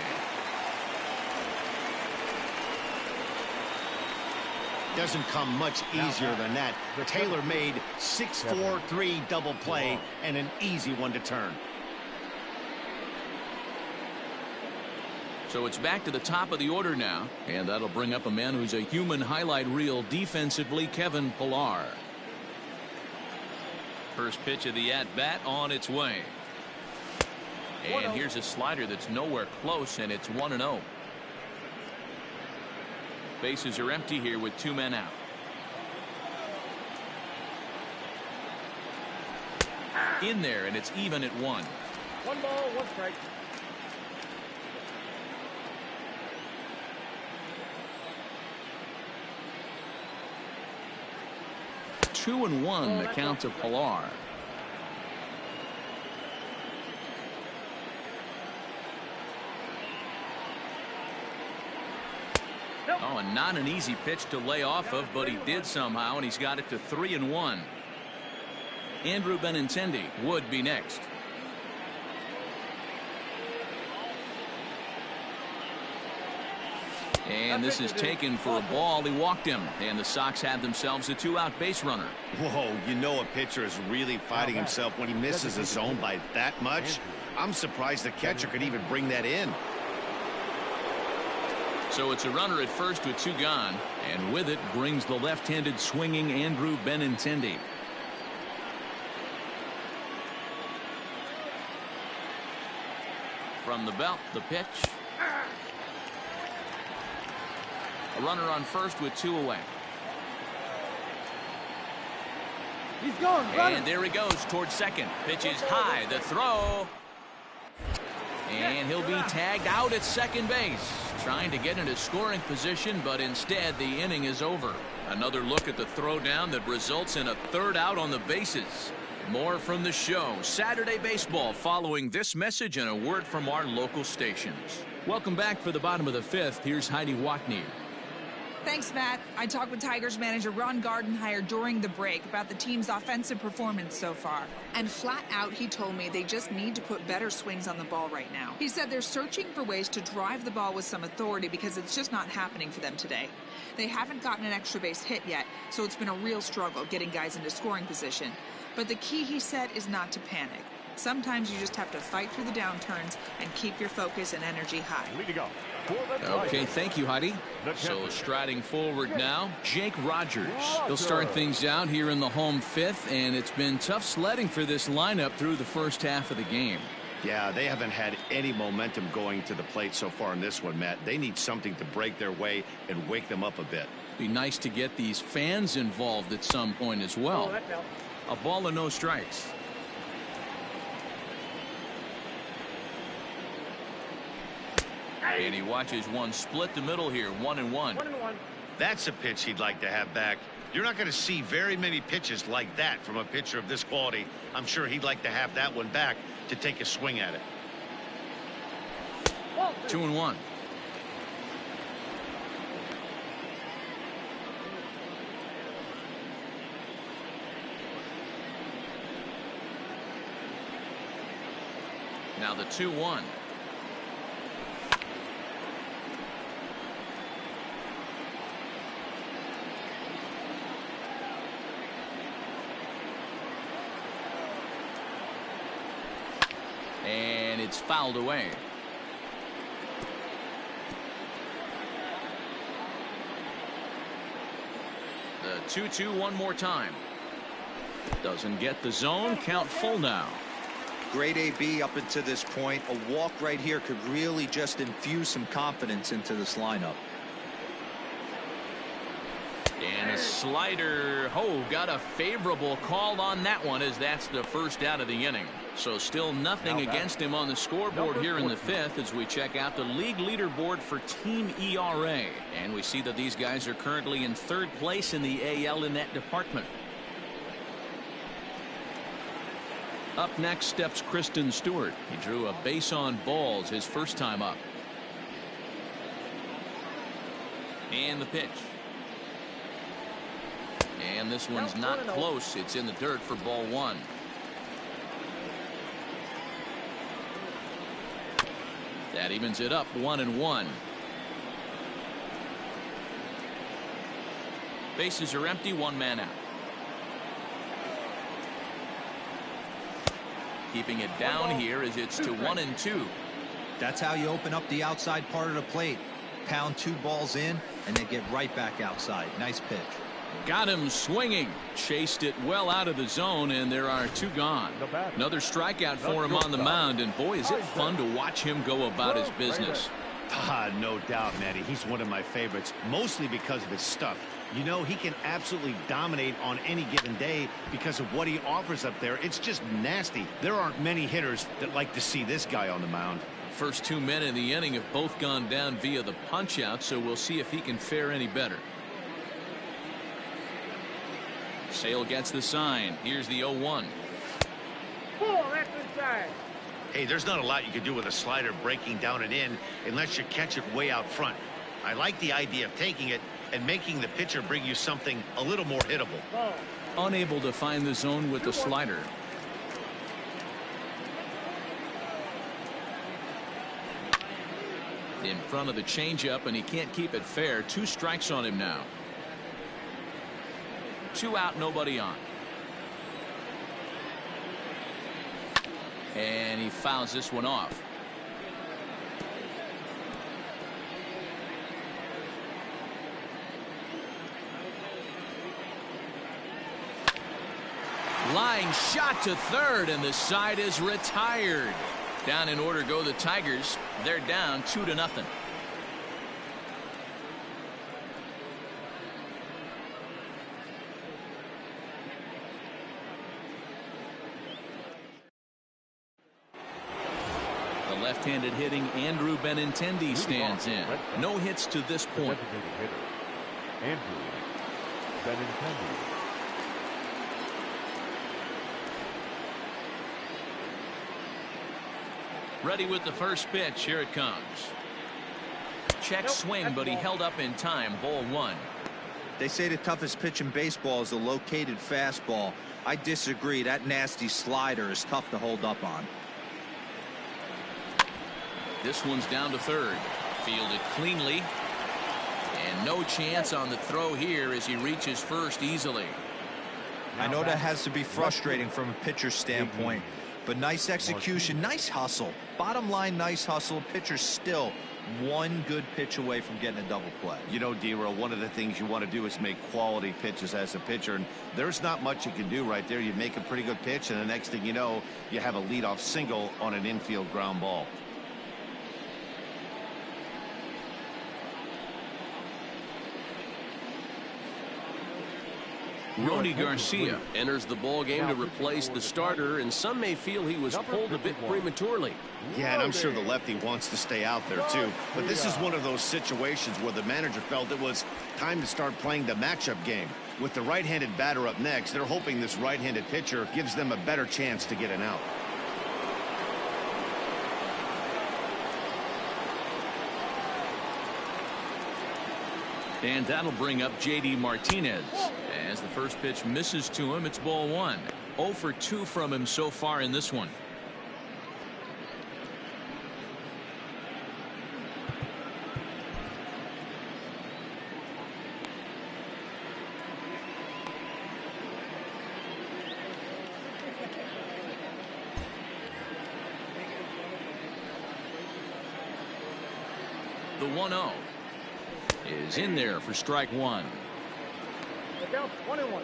Doesn't come much easier than that. Taylor made 6-4-3 double play and an easy one to turn. So it's back to the top of the order now, and that'll bring up a man who's a human highlight reel defensively, Kevin Pillar. First pitch of the at-bat on its way. And here's a slider that's nowhere close, and it's 1-0. Bases are empty here with 2 men out. In there, and it's even at 1. 1 ball, 1 strike. Two and 1 the count to Pillar. Oh, and not an easy pitch to lay off of, but he did somehow, and he's got it to 3-1. Andrew Benintendi would be next. And this is taken for a ball. He walked him, and the Sox had themselves a 2-out base runner. Whoa, you know a pitcher is really fighting himself when he misses a zone by that much. I'm surprised the catcher could even bring that in. So it's a runner at first with 2 gone, and with it brings the left-handed swinging Andrew Benintendi. From the belt, the pitch. A runner on first with 2 away. He's going. And there he goes towards second. Pitch is high. The throw. And he'll be tagged out at second base. Trying to get into scoring position, but instead the inning is over. Another look at the throw down that results in a 3rd out on the bases. More from the show. Saturday Baseball following this message and a word from our local stations. Welcome back for the bottom of the fifth. Here's Heidi Wackney. Thanks, Matt. I talked with Tigers manager Ron Gardenhire during the break about the team's offensive performance so far. And flat out, he told me they just need to put better swings on the ball right now. He said they're searching for ways to drive the ball with some authority because it's just not happening for them today. They haven't gotten an extra base hit yet, so it's been a real struggle getting guys into scoring position. But the key, he said, is not to panic. Sometimes you just have to fight through the downturns and keep your focus and energy high. Lead to go. Okay, thank you, Heidi. So striding forward now, Jake Rogers. He'll start things out here in the home fifth, and it's been tough sledding for this lineup through the first half of the game. Yeah, they haven't had any momentum going to the plate so far in this one, Matt. They need something to break their way and wake them up a bit. Be nice to get these fans involved at some point as well. A ball and no strikes. And he watches one split the middle here, 1-1. That's a pitch he'd like to have back. You're not going to see very many pitches like that from a pitcher of this quality. I'm sure he'd like to have that one back to take a swing at it. 2-1. Now the 2-1. And it's fouled away. The 2-2 one more time. Doesn't get the zone. Count full now. Great AB up until this point. A walk right here could really just infuse some confidence into this lineup. And a slider. Oh, got a favorable call on that one, as that's the first out of the inning. So still nothing against him on the scoreboard here in the fifth as we check out the league leaderboard for team ERA. And we see that these guys are currently in third place in the AL in that department. Up next steps Kristen Stewart. He drew a base on balls his first time up. And the pitch. And this one's not close. It's in the dirt for ball one. That evens it up 1-1. Bases are empty, one man out. Keeping it down here as it's to 1-2. That's how you open up the outside part of the plate. Pound 2 balls in and then get right back outside. Nice pitch. Got him swinging. Chased it well out of the zone, and there are 2 gone. Another strikeout for him on the mound, and boy, is it fun to watch him go about his business. No doubt, Matty. He's one of my favorites, mostly because of his stuff. You know, he can absolutely dominate on any given day because of what he offers up there. It's just nasty. There aren't many hitters that like to see this guy on the mound. First 2 men in the inning have both gone down via the punch-out, so we'll see if he can fare any better. Sale gets the sign. Here's the 0-1. That's inside. Hey, there's not a lot you can do with a slider breaking down and in unless you catch it way out front. I like the idea of taking it and making the pitcher bring you something a little more hittable. Unable to find the zone with the slider. In front of the changeup, and he can't keep it fair. 2 strikes on him now. 2 out, nobody on. And he fouls this one off. Line shot to third, and the side is retired. Down in order go the Tigers. They're down 2-0. The left-handed hitting Andrew Benintendi stands in. No hits to this point. Andrew Benintendi. Ready with the first pitch. Here it comes. check swing, but he held up in time. Ball 1. They say the toughest pitch in baseball is the located fastball. I disagree. That nasty slider is tough to hold up on. This one's down to third. Fielded cleanly. And no chance on the throw here as he reaches first easily. I know that has to be frustrating from a pitcher's standpoint, but nice execution, nice hustle. Bottom line, nice hustle. Pitcher's still one good pitch away from getting a double play. You know, D-Roll, one of the things you want to do is make quality pitches as a pitcher, and there's not much you can do right there. You make a pretty good pitch, and the next thing you know, you have a leadoff single on an infield ground ball. Rony Garcia enters the ball game to replace the starter, and some may feel he was pulled a bit prematurely. Yeah, and I'm sure the lefty wants to stay out there too, but this is one of those situations where the manager felt it was time to start playing the matchup game. With the right-handed batter up next, they're hoping this right-handed pitcher gives them a better chance to get an out. And that'll bring up J.D. Martinez. As the first pitch misses to him, it's ball 1. 0 for 2 from him so far in this one. The 1-0 is in there for strike 1. Down 21.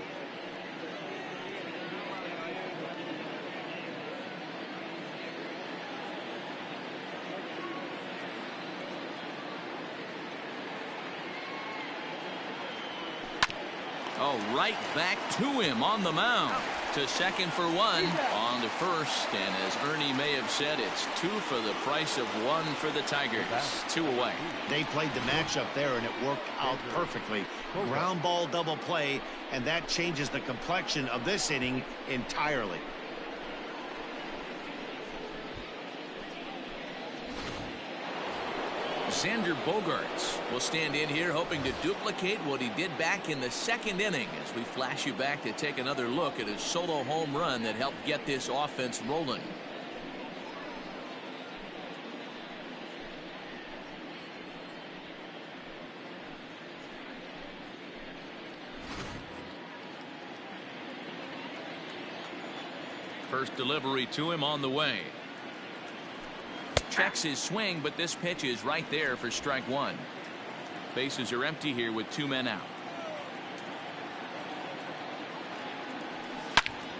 Oh, right back to him on the mound. To second for 1, on to first, and as Ernie may have said, it's 2 for the price of 1 for the Tigers. 2 away. They played the matchup there, and it worked out perfectly. Ground ball double play, and that changes the complexion of this inning entirely. Xander Bogaerts will stand in here hoping to duplicate what he did back in the second inning as we flash you back to take another look at his solo home run that helped get this offense rolling. First delivery to him on the way. Checks his swing, but this pitch is right there for strike 1. Bases are empty here with 2 men out.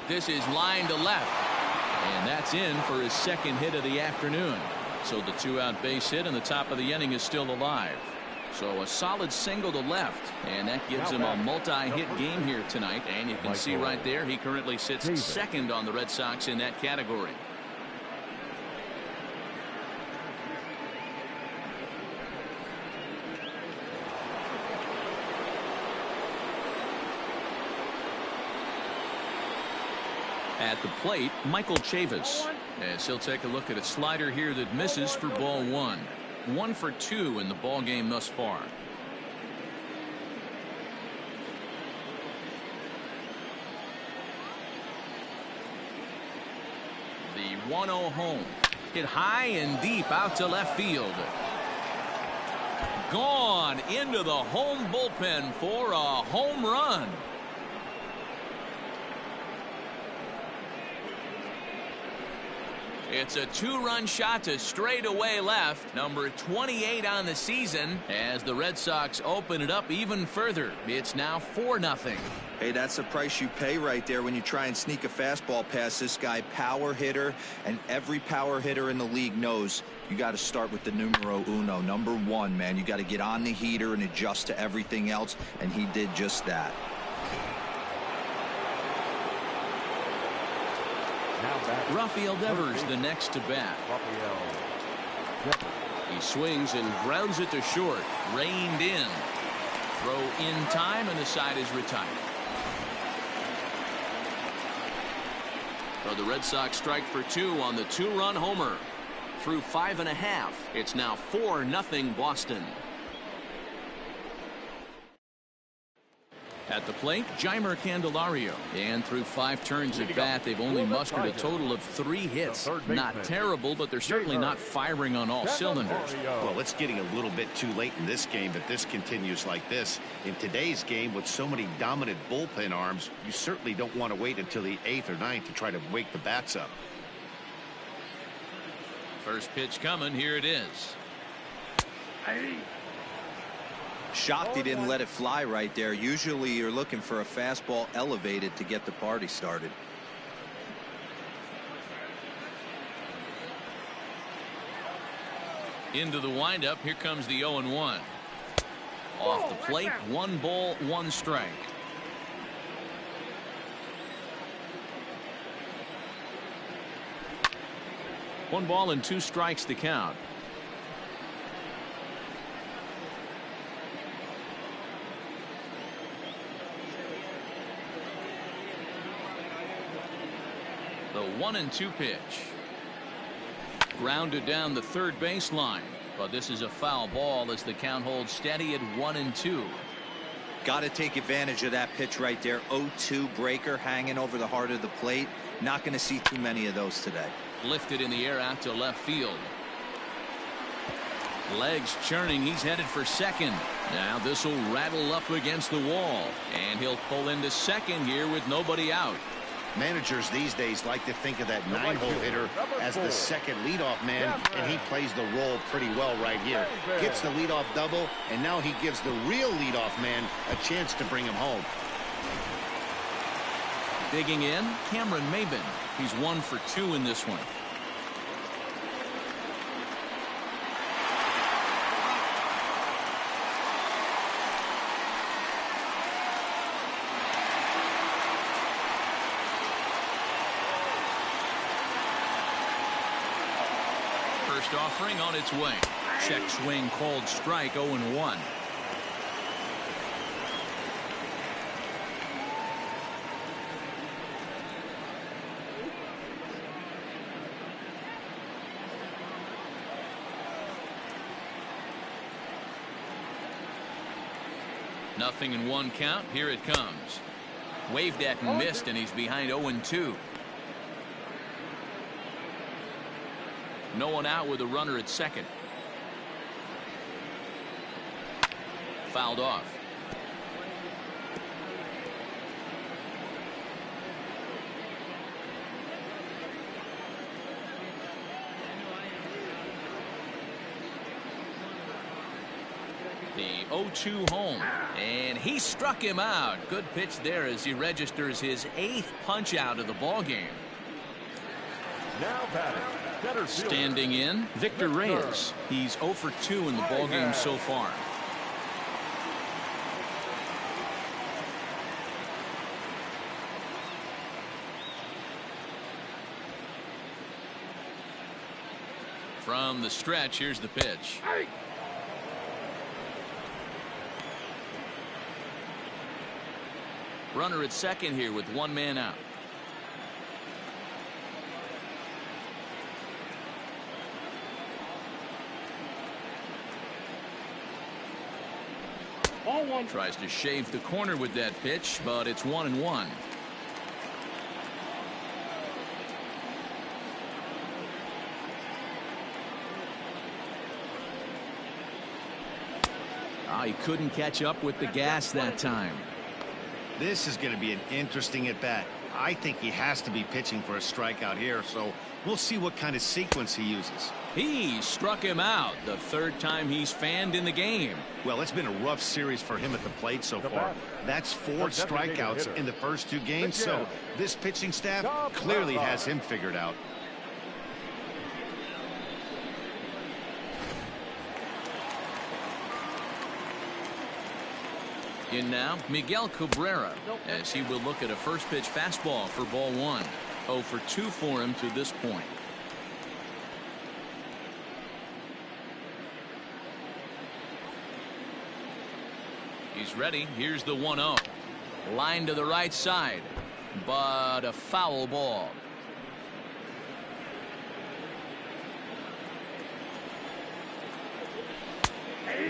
This is line to left, and that's in for his second hit of the afternoon. So the 2-out base hit in the top of the inning is still alive. So a solid single to left, and that gives him a multi-hit game here tonight. And you can see right there he currently sits second on the Red Sox in that category. At the plate, Michael Chavis, as he'll take a look at a slider here that misses for ball 1. 1 for 2 in the ball game thus far. The 1-0 home, hit high and deep out to left field. Gone into the home bullpen for a home run. It's a 2-run shot to straightaway left, number 28 on the season, as the Red Sox open it up even further. It's now 4-0. Hey, that's the price you pay right there when you try and sneak a fastball past this guy. Power hitter, and every power hitter in the league knows you got to start with the numero uno, number 1, man. You got to get on the heater and adjust to everything else, and he did just that. Rafael Devers the next to bat. He swings and grounds it to short. Reined in. Throw in time, and the side is retired. So the Red Sox strike for 2 on the 2-run homer. Through 5 1/2. It's now 4-0 Boston. At the plate, Jeimer Candelario. And through 5 turns at bat, they've only mustered a total of 3 hits. Not terrible, but they're certainly not firing on all cylinders. Well, it's getting a little bit too late in this game if this continues like this. In today's game, with so many dominant bullpen arms, you certainly don't want to wait until the 8th or 9th to try to wake the bats up. First pitch coming. Here it is. Shocked he didn't let it fly right there. Usually you're looking for a fastball elevated to get the party started. Into the windup. Here comes the 0-1. Off the plate, 1 ball, 1 strike. One ball and 2 strikes to count. The 1-2 pitch. Grounded down the third baseline, but this is a foul ball as the count holds steady at 1-2. Got to take advantage of that pitch right there. 0-2 breaker hanging over the heart of the plate. Not going to see too many of those today. Lifted in the air out to left field. Legs churning. He's headed for second. Now this will rattle up against the wall, and he'll pull into second here with nobody out. Managers these days like to think of that 9-hole hitter as the second leadoff man, and he plays the role pretty well right here. Gets the leadoff double, and now he gives the real leadoff man a chance to bring him home. Digging in, Cameron Maybin. He's 1 for 2 in this one. First offering on its way. Check swing called strike. 0-1. Nothing in 1 count. Here it comes. Waved at and missed, and he's behind 0-2. No one out with a runner at second. Fouled off. The 0-2 home, and he struck him out. Good pitch there as he registers his 8th punch out of the ball game. Now batting. Standing in, Victor Reyes. He's 0 for 2 in the ball game so far. From the stretch, here's the pitch. Runner at second here with 1 man out. Tries to shave the corner with that pitch, but it's 1-1. He couldn't catch up with the gas that time. This is going to be an interesting at bat. I think he has to be pitching for a strikeout here, so we'll see what kind of sequence he uses. He struck him out, the 3rd time he's fanned in the game. Well, it's been a rough series for him at the plate so far. That's 4 strikeouts in the first 2 games, so this pitching staff clearly has him figured out. In now, Miguel Cabrera, as he will look at a first pitch fastball for ball 1. 0 for 2 for him to this point. He's ready. Here's the 1-0. Line to the right side, but a foul ball.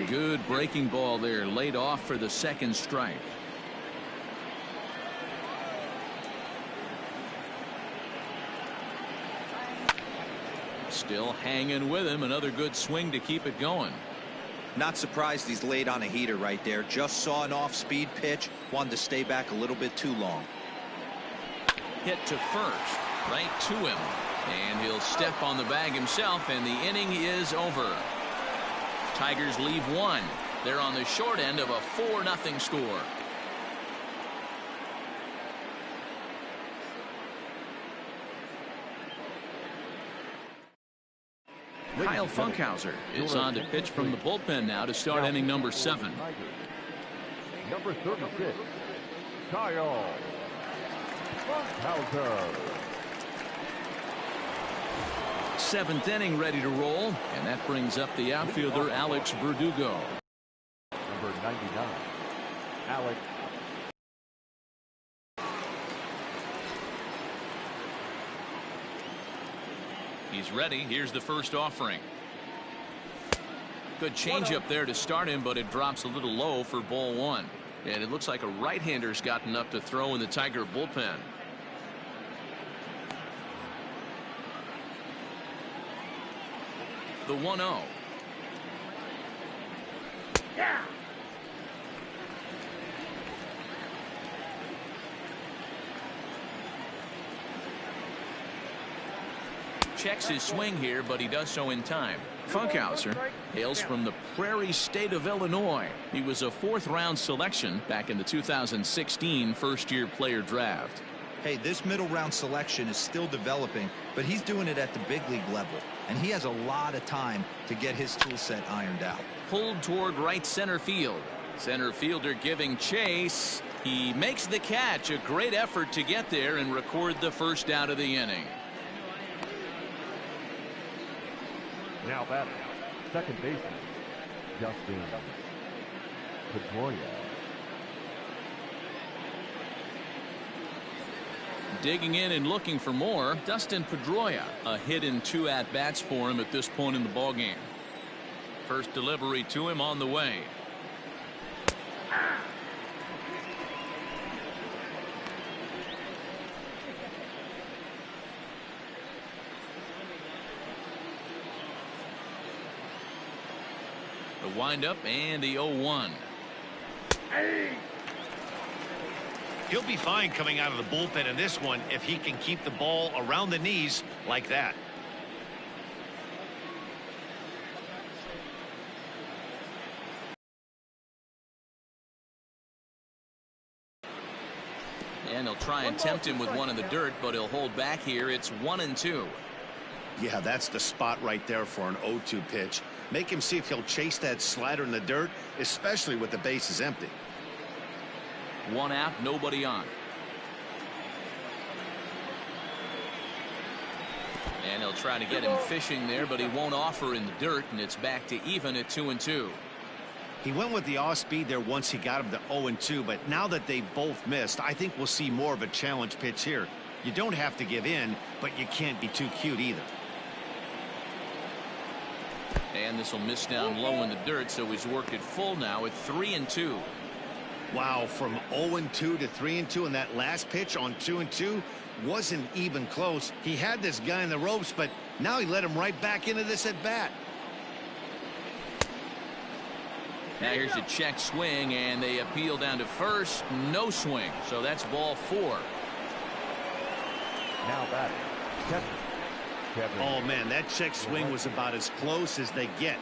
Good breaking ball there, laid off for the 2nd strike. Still hanging with him. Another good swing to keep it going. Not surprised he's laid on a heater right there. Just saw an off-speed pitch. Wanted to stay back a little bit too long. Hit to first. Right to him. And he'll step on the bag himself, and the inning is over. Tigers leave one. They're on the short end of a 4-0 score. Kyle Funkhauser is on to pitch from the bullpen now to start inning number 7. Number 36, Kyle Funkhauser. 7th inning ready to roll, and that brings up the outfielder Alex Verdugo. Number 99, Alex. He's ready. Here's the first offering. Good changeup there to start him, but it drops a little low for ball 1. And it looks like a right-hander's gotten up to throw in the Tiger bullpen. The 1-0. Yeah. Checks his swing here, but he does so in time. Funkhauser hails from the Prairie State of Illinois. He was a 4th-round selection back in the 2016 first-year player draft. Hey, this middle-round selection is still developing, but he's doing it at the big league level, and he has a lot of time to get his tool set ironed out. Pulled toward right center field. Center fielder giving chase. He makes the catch. A great effort to get there and record the first out of the inning. Now batting, second baseman, Dustin Pedroia. Digging in and looking for more, Dustin Pedroia. A hit in 2 at-bats for him at this point in the ballgame. First delivery to him on the way. The windup and the 0-1. He'll be fine coming out of the bullpen in this one if he can keep the ball around the knees like that. And he'll try and tempt him with one in the dirt, but he'll hold back here. It's 1-2. Yeah, that's the spot right there for an 0-2 pitch. Make him see if he'll chase that slider in the dirt, especially with the bases empty. 1 out, nobody on. And he'll try to get him fishing there, but he won't offer in the dirt, and it's back to even at 2-2. He went with the off speed there once he got him to 0-2, but now that they both missed, I think we'll see more of a challenge pitch here. You don't have to give in, but you can't be too cute either. And this will miss down low in the dirt, so he's worked it full now at 3-2. Wow, from 0-2 to 3-2, and that last pitch on 2-2 wasn't even close. He had this guy in the ropes, but now he let him right back into this at bat. Now here's a check swing, and they appeal down to first. No swing, so that's ball 4. Now batting, Kevin. Oh man, that check swing was about as close as they get.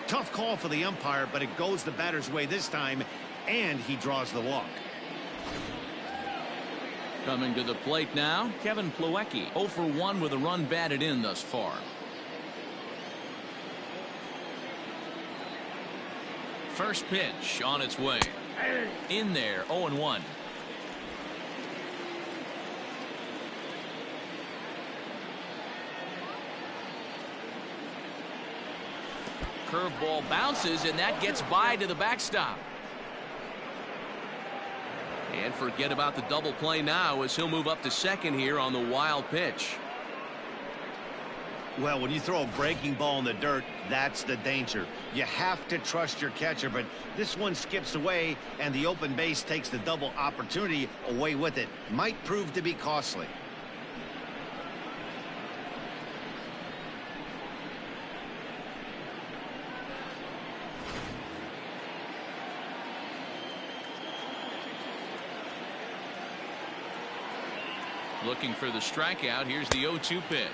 Tough call for the umpire, but it goes the batter's way this time, and he draws the walk. Coming to the plate now, Kevin Plawecki, 0 for 1 with a run batted in thus far. First pitch on its way. In there, 0-1. Curveball bounces, and that gets by to the backstop. And forget about the double play now as he'll move up to second here on the wild pitch. Well, when you throw a breaking ball in the dirt, that's the danger. You have to trust your catcher, but this one skips away, and the open base takes the double opportunity away with it. Might prove to be costly. Looking for the strikeout. Here's the 0-2 pitch.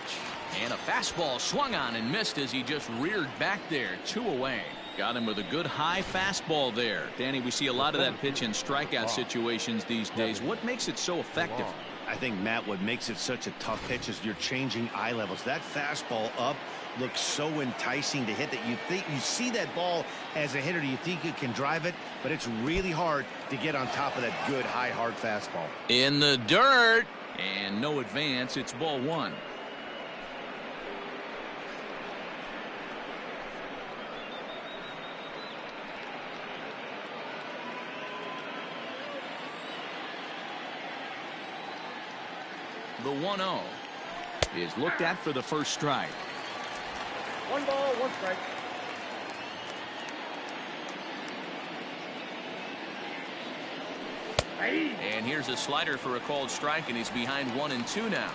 And a fastball swung on and missed as he just reared back there. 2 away. Got him with a good high fastball there. Danny, we see a lot of that pitch in strikeout situations these days. What makes it so effective? I think, Matt, what makes it such a tough pitch is you're changing eye levels. That fastball up looks so enticing to hit that you think you see that ball as a hitter. You think you can drive it, but it's really hard to get on top of that good high hard fastball. In the dirt, and no advance. It's ball 1. The 1-0 is looked at for the first strike. 1 ball, 1 strike. And here's a slider for a called strike, and he's behind 1-2 now.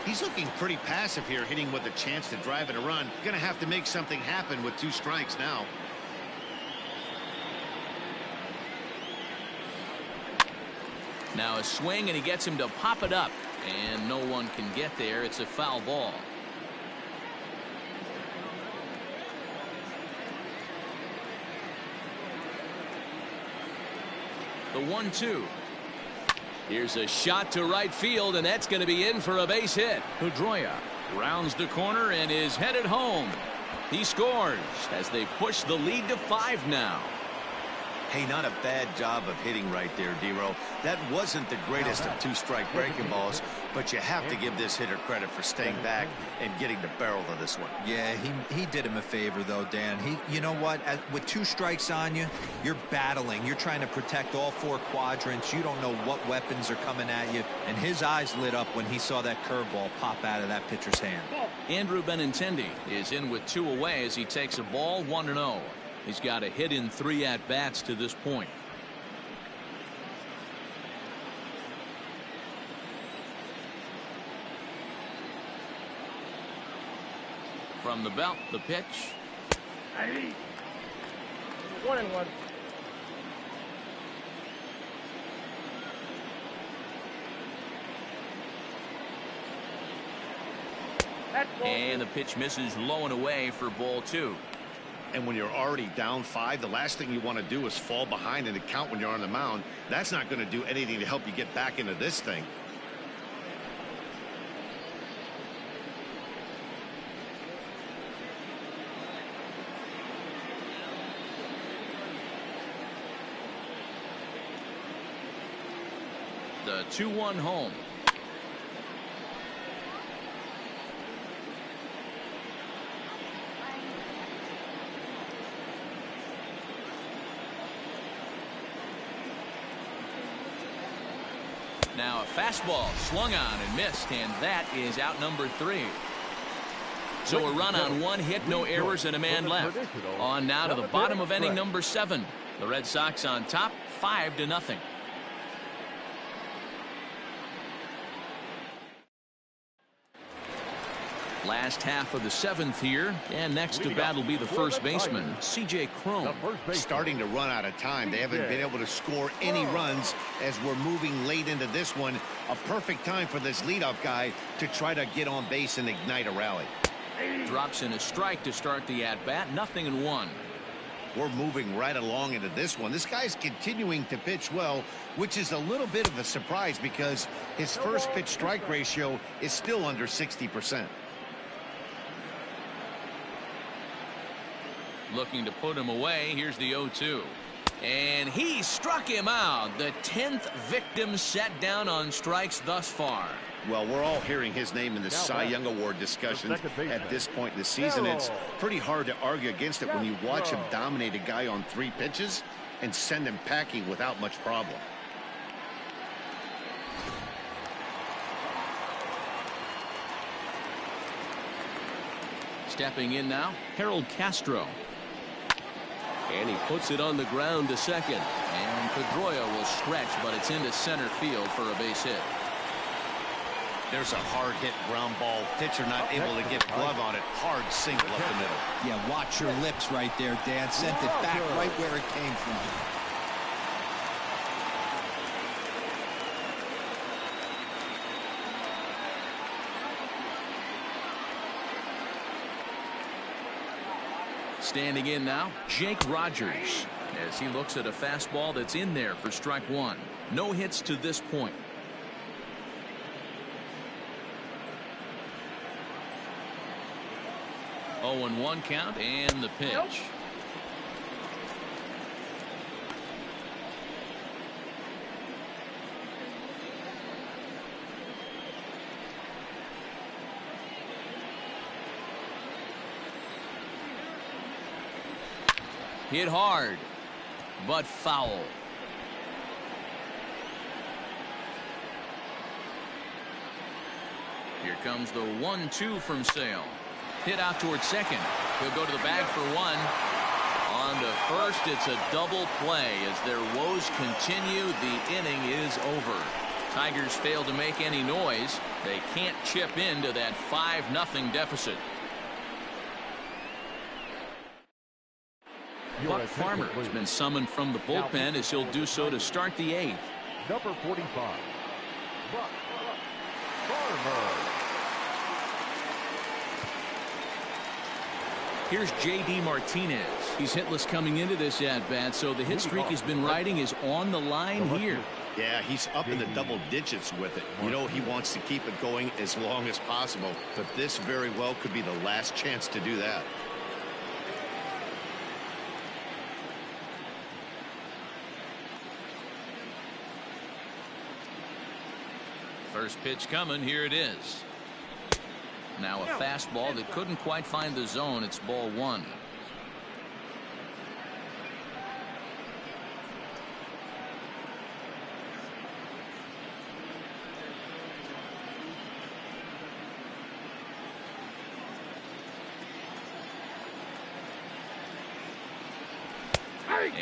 He's looking pretty passive here, hitting with a chance to drive it a run. Gonna have to make something happen with 2 strikes now. Now a swing, and he gets him to pop it up, and no one can get there. It's a foul ball. The 1-2. Here's a shot to right field, and that's going to be in for a base hit. Pedroia rounds the corner and is headed home. He scores as they push the lead to 5 now. Hey, not a bad job of hitting right there, Dero. That wasn't the greatest of 2-strike breaking balls, but you have to give this hitter credit for staying back and getting the barrel of this one. Yeah, he did him a favor, though, Dan. You know what? With 2 strikes on you, you're battling. You're trying to protect all 4 quadrants. You don't know what weapons are coming at you. And his eyes lit up when he saw that curveball pop out of that pitcher's hand. Andrew Benintendi is in with 2 away as he takes a ball 1-0. He's got a hit in 3 at-bats to this point. From the belt, the pitch. 1-1. And the pitch misses low and away for ball 2. And when you're already down 5, the last thing you want to do is fall behind in the count when you're on the mound. That's not going to do anything to help you get back into this thing. The 2-1 home. Now a fastball swung on and missed, and that is out number 3. So a run on 1 hit, no errors, and a man left. On now to the bottom of inning number 7. The Red Sox on top, 5-0. Last half of the 7th here, and next to bat will be the first baseman, C.J. Cron. Starting to run out of time. They haven't been able to score any runs as we're moving late into this one. A perfect time for this leadoff guy to try to get on base and ignite a rally. Drops in a strike to start the at-bat, 0-1. We're moving right along into this one. This guy's continuing to pitch well, which is a little bit of a surprise because his first pitch strike ratio is still under 60%. Looking to put him away. Here's the 0-2. And he struck him out. The 10th victim set down on strikes thus far. Well, we're all hearing his name in the Cy Young Award discussions at this point in the season. It's pretty hard to argue against it when you watch him dominate a guy on 3 pitches and send him packing without much problem. Stepping in now, Harold Castro. And he puts it on the ground to second. And Pedroia will stretch, but it's into center field for a base hit. There's a hard hit ground ball. Pitcher not able to get glove on it. Hard single up the middle. Yeah, watch your lips right there, Dan. Sent it back right where it came from. Standing in now, Jake Rogers, as he looks at a fastball that's in there for strike one. No hits to this point. Oh, and 1 count and the pitch. Nope. Hit hard, but foul. Here comes the 1-2 from Sale. Hit out towards second. He'll go to the bag for one. On to first, it's a double play. As their woes continue, the inning is over. Tigers fail to make any noise. They can't chip into that 5-0 deficit. Buck Farmer has been summoned from the bullpen as he'll do so to start the 8th. Number 45, Buck Farmer. Here's J.D. Martinez. He's hitless coming into this at-bat, so the hit streak he's been riding is on the line here. Yeah, he's up in the double digits with it. You know, he wants to keep it going as long as possible, but this very well could be the last chance to do that. First pitch coming. Here it is. Now a fastball that couldn't quite find the zone. It's ball one.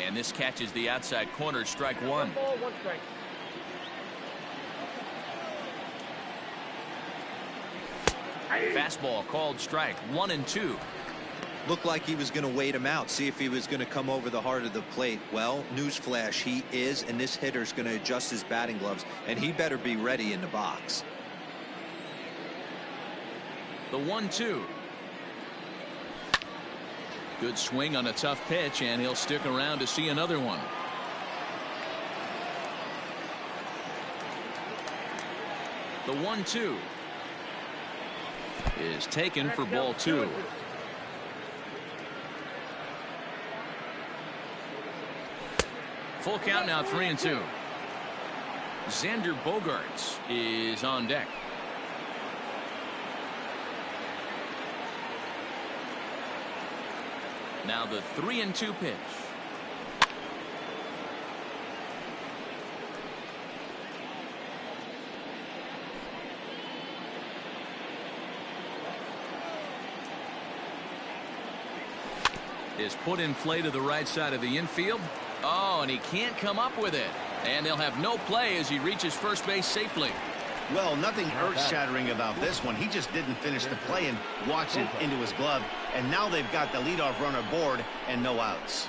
And this catches the outside corner. Strike one. 1 ball, 1 strike. Fastball called strike. 1-2. Looked like he was going to wait him out, see if he was going to come over the heart of the plate. Well, newsflash, he is, and this hitter's going to adjust his batting gloves, and he better be ready in the box. The 1-2. Good swing on a tough pitch, and he'll stick around to see another one. The 1-2 is taken for ball two. Full count now, 3-2. Xander Bogaerts is on deck. Now the 3-2 pitch. Is put in play to the right side of the infield. Oh, and he can't come up with it. And they'll have no play as he reaches first base safely. Well, nothing earth-shattering about this one. He just didn't finish the play and watch it into his glove. And now they've got the leadoff runner aboard and no outs.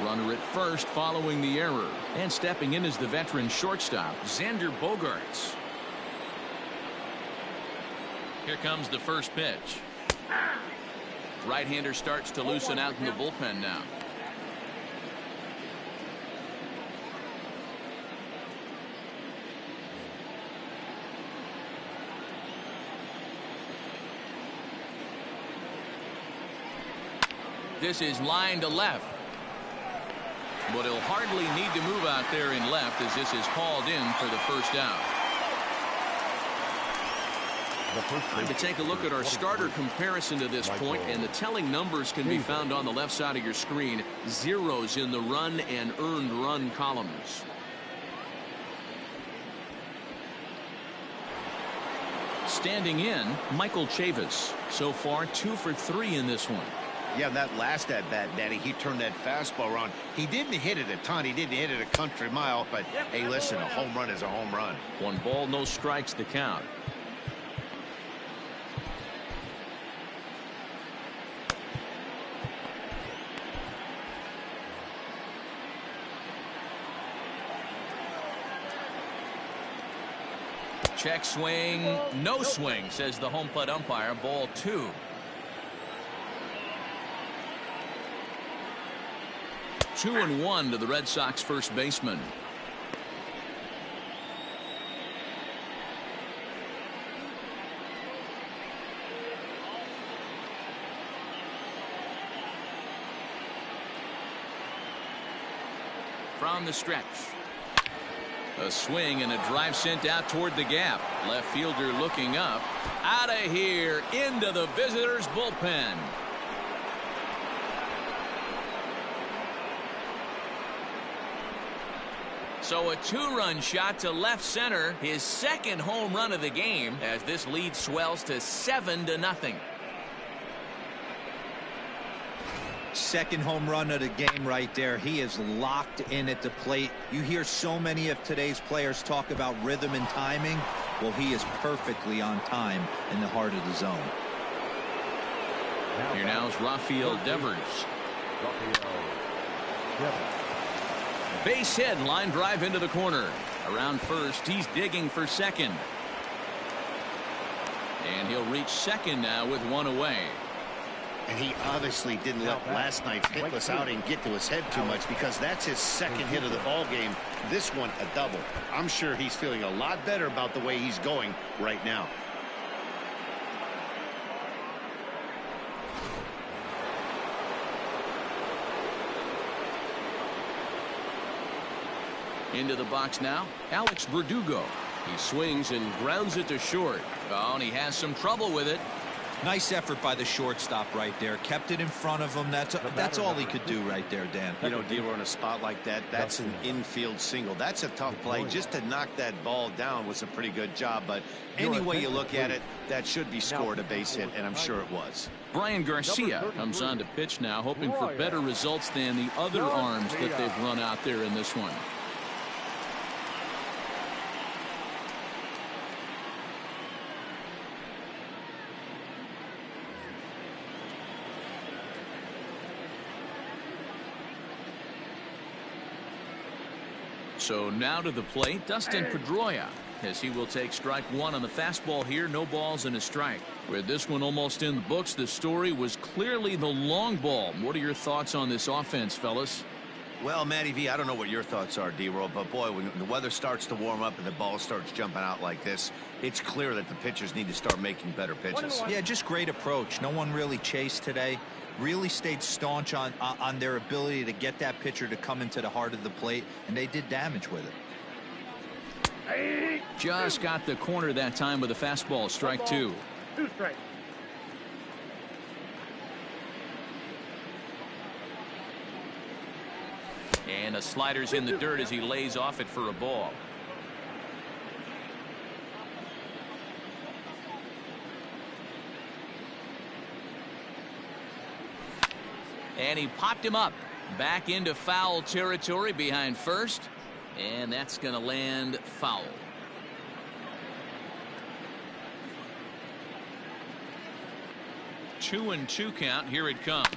Runner at first following the error. And stepping in is the veteran shortstop, Xander Bogaerts. Here comes the first pitch. Right-hander starts to loosen out in the bullpen now. This is line to left. But he'll hardly need to move out there in left as this is hauled in for the first out. Time to take a look at our starter comparison to this point, and the telling numbers can be found on the left side of your screen. Zeros in the run and earned run columns. Standing in, Michael Chavis. So far 2 for 3 in this one. Yeah, that last at-bat, Danny, he turned that fastball around. He didn't hit it a ton. He didn't hit it a country mile. But, hey, listen, a home run is a home run. 1 ball, no strikes the count. Check swing. No swing, says the home plate umpire. Ball 2. Two and one to the Red Sox first baseman. From the stretch. A swing and a drive sent out toward the gap. Left fielder looking up. Out of here into the visitors' bullpen. So a 2-run shot to left center. His second home run of the game as this lead swells to 7-0. Second home run of the game right there. He is locked in at the plate. You hear so many of today's players talk about rhythm and timing. Well, he is perfectly on time in the heart of the zone. Here now is Rafael Devers. Base hit, line drive into the corner. Around first, he's digging for second. And he'll reach second now with one away. And he obviously didn't let last night's hitless outing get to his head too much, because that's his second hit of the ball game. This one a double. I'm sure he's feeling a lot better about the way he's going right now. Into the box now, Alex Verdugo. He swings and grounds it to short. Oh, and he has some trouble with it. Nice effort by the shortstop right there. Kept it in front of him. That's all he could do right there, Dan. You know, D'Lo, in a spot like that, that's an infield single. That's a tough play. Just to knock that ball down was a pretty good job. But any way you look at it, that should be scored a base hit, and I'm sure it was. Brian Garcia comes on to pitch now, hoping for better results than the other arms that they've run out there in this one. So now to the plate, Dustin Pedroia, as he will take strike one on the fastball here. No balls and a strike. With this one almost in the books, the story was clearly the long ball. What are your thoughts on this offense, fellas? Well, Matty V, I don't know what your thoughts are, D-Roll, but boy, when the weather starts to warm up and the ball starts jumping out like this, it's clear that the pitchers need to start making better pitches. Yeah, just great approach. No one really chased today. Really stayed staunch on their ability to get that pitcher to come into the heart of the plate, and they did damage with it. Just got the corner that time with a fastball. Strike two. 2 strikes. And a slider's in the dirt as he lays off it for a ball. And he popped him up back into foul territory behind first, and that's going to land foul. Two and two count. Here it comes.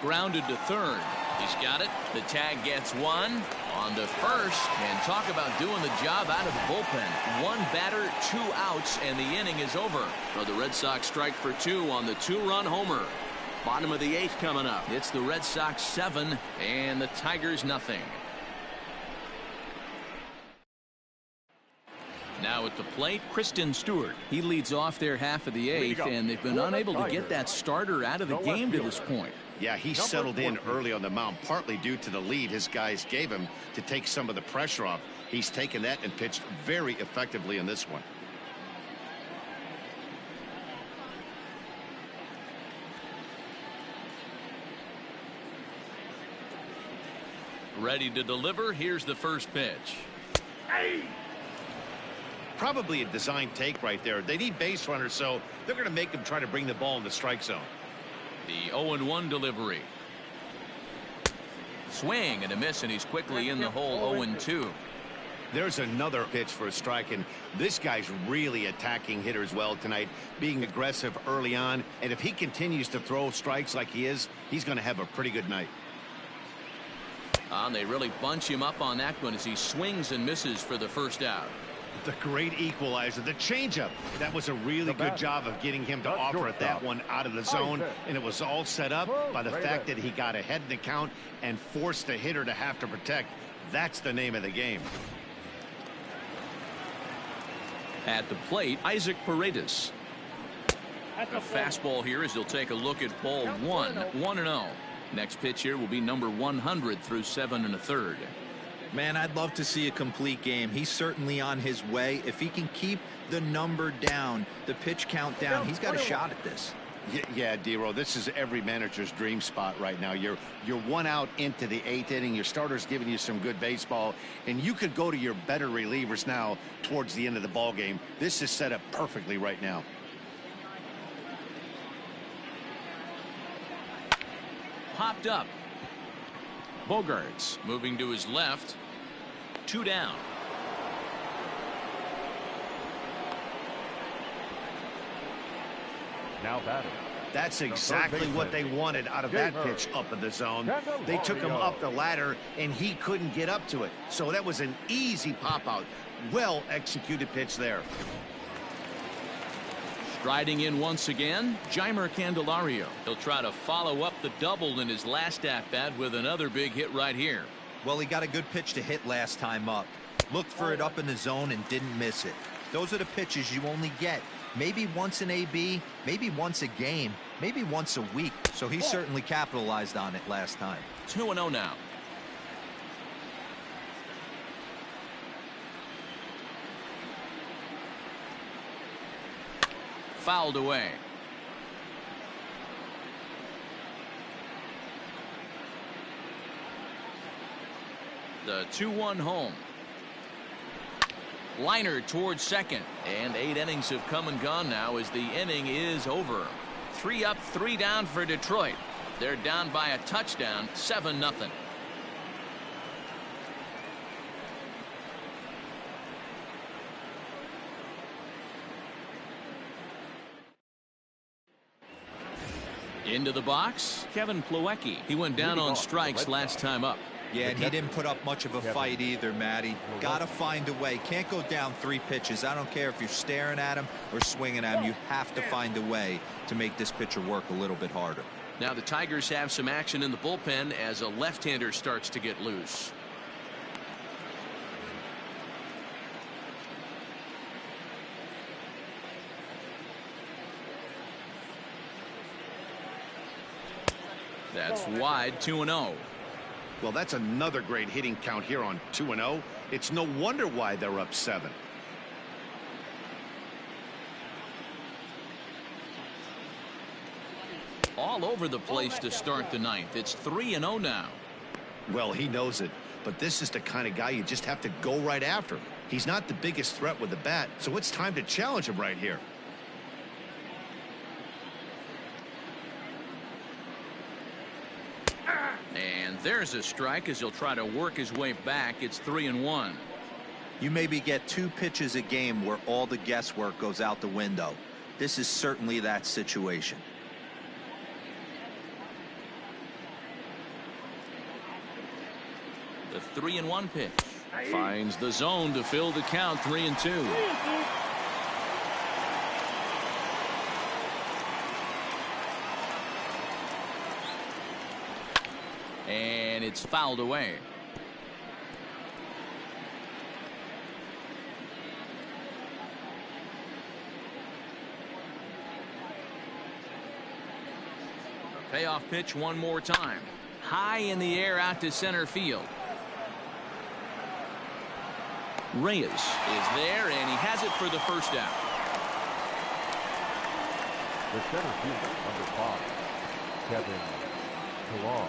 Grounded to third. He's got it. The tag gets one. On to first. And talk about doing the job out of the bullpen. One batter, 2 outs, and the inning is over. So the Red Sox strike for 2 on the 2-run homer. Bottom of the 8th coming up. It's the Red Sox 7 and the Tigers nothing. Now at the plate, Kristen Stewart. He leads off their half of the 8th, and they've been unable to get that starter out of the game to this point. Yeah, he settled in early on the mound, partly due to the lead his guys gave him to take some of the pressure off. He's taken that and pitched very effectively in this one. Ready to deliver. Here's the first pitch. Probably a design take right there. They need base runners, so they're going to make him try to bring the ball in the strike zone. The 0-1 delivery. Swing and a miss, and he's quickly in the hole. 0-2. There's another pitch for a strike, and this guy's really attacking hitters well tonight, being aggressive early on, and if he continues to throw strikes like he is, he's going to have a pretty good night. They really bunch him up on that one as he swings and misses for the first out. The great equalizer, the changeup. That was a really good job of getting him to offer at that one out of the zone, and it was all set up by the fact that he got ahead in the count and forced the hitter to have to protect. That's the name of the game. At the plate, Isaac Paredes. A fastball here as he'll take a look at ball one, 1-0. Next pitch here will be number 100 through 7 1/3. Man, I'd love to see a complete game. He's certainly on his way. If he can keep the number down, the pitch count down, he's got a shot at this. Yeah, D-Row, this is every manager's dream spot right now. You're 1 out into the 8th inning. Your starter's giving you some good baseball, and you could go to your better relievers now towards the end of the ball game. This is set up perfectly right now. Popped up. Bogaerts moving to his left. 2 down. Now batting. That's exactly what they wanted out of that pitch up in the zone. They took him up the ladder, and he couldn't get up to it. So that was an easy pop-out. Well-executed pitch there. Striding in once again, Jeimer Candelario. He'll try to follow up the double in his last at-bat with another big hit right here. Well, he got a good pitch to hit last time up. Looked for it up in the zone and didn't miss it. Those are the pitches you only get maybe once in AB, maybe once a game, maybe once a week. So he certainly capitalized on it last time. 2-0 now. Fouled away. The 2-1 home. Liner towards second, and 8 innings have come and gone now as the inning is over. 3 up, 3 down for Detroit. They're down by a touchdown, 7-0. Into the box, Kevin Plawecki. He went down on strikes last time up. Yeah, and he didn't put up much of a fight either, Matty. Got to find a way. Can't go down 3 pitches. I don't care if you're staring at him or swinging at him. You have to find a way to make this pitcher work a little bit harder. Now the Tigers have some action in the bullpen as a left-hander starts to get loose. That's wide, 2-0. Well, that's another great hitting count here on 2-0. It's no wonder why they're up 7. All over the place to start the 9th. It's 3-0 now. Well, he knows it, but this is the kind of guy you just have to go right after. He's not the biggest threat with the bat, so it's time to challenge him right here. And there's a strike as he'll try to work his way back. It's 3-1. You maybe get 2 pitches a game where all the guesswork goes out the window. This is certainly that situation. The 3-1 pitch finds the zone to fill the count. 3-2. And it's fouled away. A payoff pitch one more time. High in the air out to center field. Reyes is there, and he has it for the first out. The center fielder, number 5, Kevin Pillar.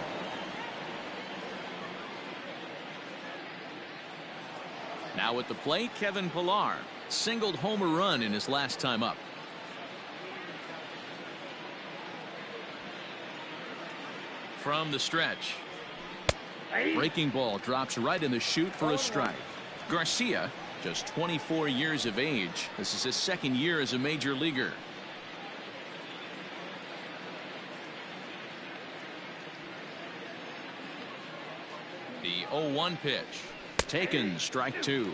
Now at the plate, Kevin Pillar singled home a run in his last time up. From the stretch. Breaking ball drops right in the chute for a strike. Garcia, just 24 years of age. This is his second year as a major leaguer. The 0-1 pitch. Taken, strike 2.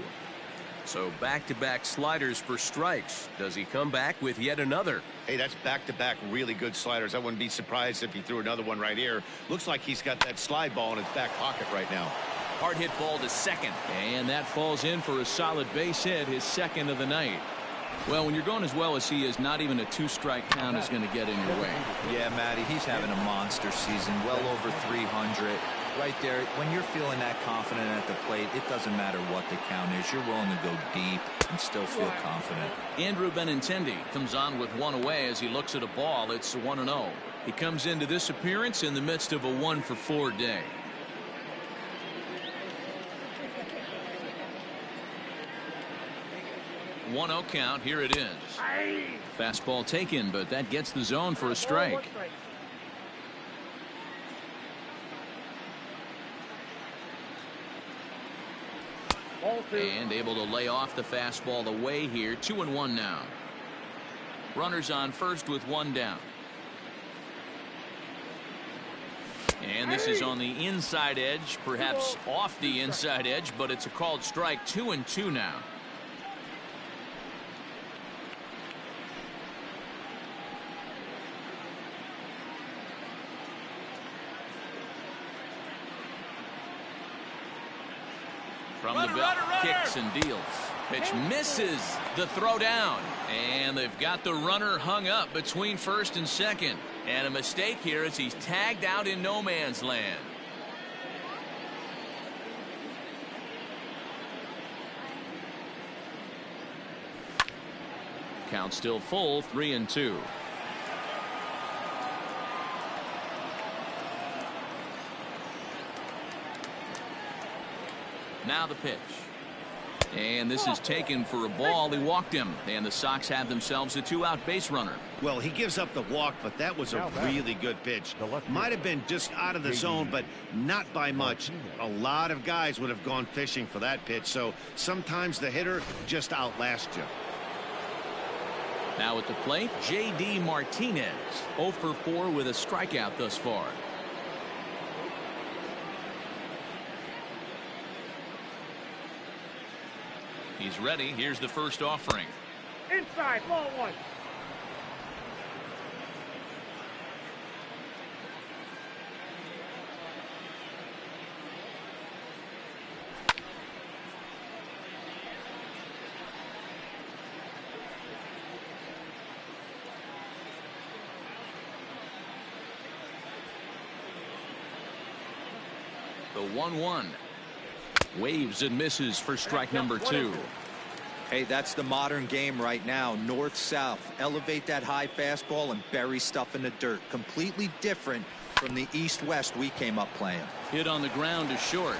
So back-to-back sliders for strikes. Does he come back with yet another? Hey, that's back-to-back really good sliders. I wouldn't be surprised if he threw another one right here. Looks like he's got that slide ball in his back pocket right now. Hard hit ball to second. And that falls in for a solid base hit, his second of the night. Well, when you're going as well as he is, not even a 2-strike count is going to get in your way. Yeah, Matty, he's having a monster season, well over 300. Right there, when you're feeling that confident at the plate, it doesn't matter what the count is. You're willing to go deep and still feel confident. Andrew Benintendi comes on with one away as he looks at a ball. It's 1-0. He comes into this appearance in the midst of a 1-for-4 day. 1-0 count. Here it is. Fastball taken, but that gets the zone for a strike. And able to lay off the fastball away here. 2-1 now. Runners on first with one down. And this is on the inside edge, perhaps off the inside edge, but it's a called strike. 2-2 now. From the belt, kicks and deals. Pitch misses the throw down. And they've got the runner hung up between first and second. And a mistake here as he's tagged out in no man's land. Count still full, 3-2. Now the pitch. And this is taken for a ball. He walked him. And the Sox have themselves a 2-out base runner. Well, he gives up the walk, but that was a really good pitch. Might have been just out of the zone, but not by much. A lot of guys would have gone fishing for that pitch. So sometimes the hitter just outlasts you. Now at the plate, J.D. Martinez. 0-for-4 with a strikeout thus far. He's ready. Here's the first offering. Inside, ball one. The 1-1. Waves and misses for strike number 2. Hey, that's the modern game right now. North-south. Elevate that high fastball and bury stuff in the dirt. Completely different from the east-west we came up playing. Hit on the ground to short.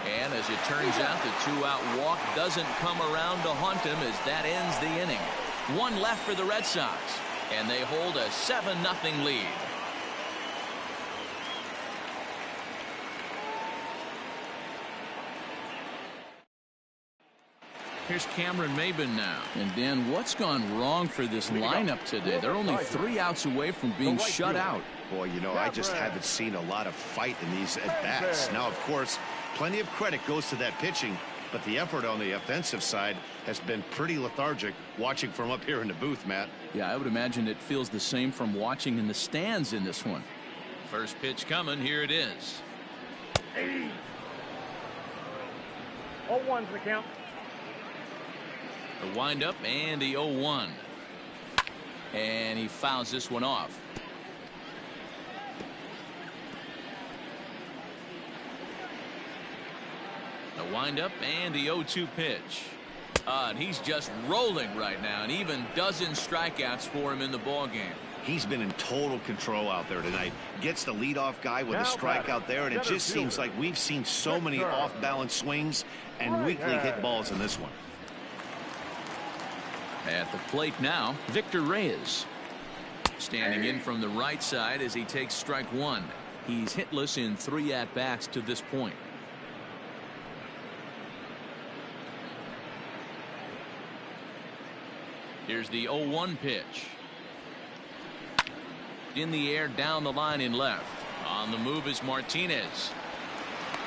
And as it turns out, the 2-out walk doesn't come around to haunt him as that ends the inning. One left for the Red Sox. And they hold a 7-0 lead. Here's Cameron Maybin now. And Dan, what's gone wrong for this lineup today? They're only 3 outs away from being shut out. Boy, you know, I just haven't seen a lot of fight in these at-bats. Now, of course, plenty of credit goes to that pitching, but the effort on the offensive side has been pretty lethargic watching from up here in the booth, Matt. Yeah, I would imagine it feels the same from watching in the stands in this one. First pitch coming. Here it is. 0-1's the count. The windup and the 0-1. And he fouls this one off. The windup and the 0-2 pitch. And he's just rolling right now, and even dozen strikeouts for him in the ball game. He's been in total control out there tonight. Gets the leadoff guy with a strikeout there, and it just seems like we've seen so many off-balance swings and weakly hit balls in this one. At the plate now, Victor Reyes. Standing in from the right side as he takes strike 1. He's hitless in 3 at-bats to this point. Here's the 0-1 pitch. In the air, down the line in left. On the move is Martinez.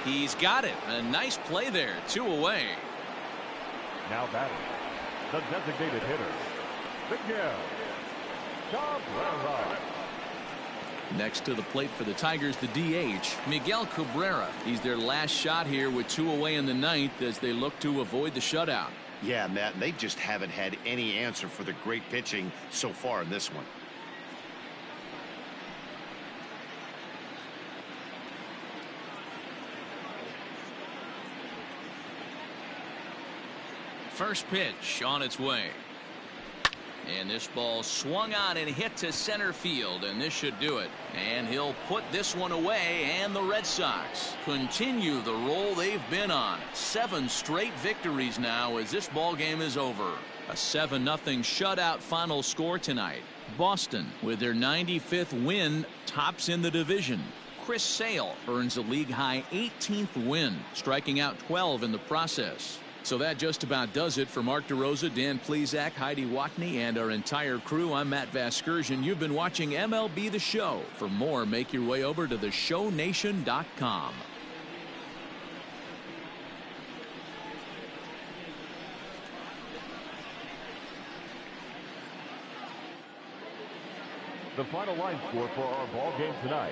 He's got it. A nice play there. 2 away. Now batting, the designated hitter, Miguel Cabrera. Next to the plate for the Tigers, the DH, Miguel Cabrera. He's their last shot here with 2 away in the ninth as they look to avoid the shutout. Yeah, Matt, they just haven't had any answer for the great pitching so far in this one. First pitch on its way. And this ball swung on and hit to center field, and this should do it. And he'll put this one away, and the Red Sox continue the roll they've been on. 7 straight victories now as this ball game is over. A 7-0 shutout final score tonight. Boston, with their 95th win, tops in the division. Chris Sale earns a league-high 18th win, striking out 12 in the process. So that just about does it for Mark DeRosa, Dan Plesac, Heidi Watney, and our entire crew. I'm Matt Vasgersian. You've been watching MLB The Show. For more, make your way over to theshownation.com. The final line score for our ball game tonight.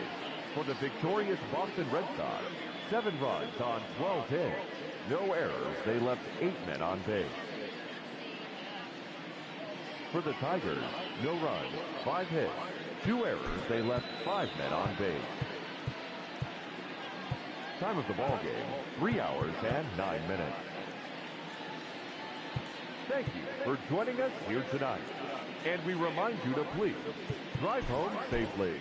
For the victorious Boston Red Sox, 7 runs on 12 hits. No errors. They left 8 men on base. For the Tigers, no runs, 5 hits, 2 errors. They left 5 men on base. Time of the ball game, 3 hours and 9 minutes. Thank you for joining us here tonight. And we remind you to please drive home safely.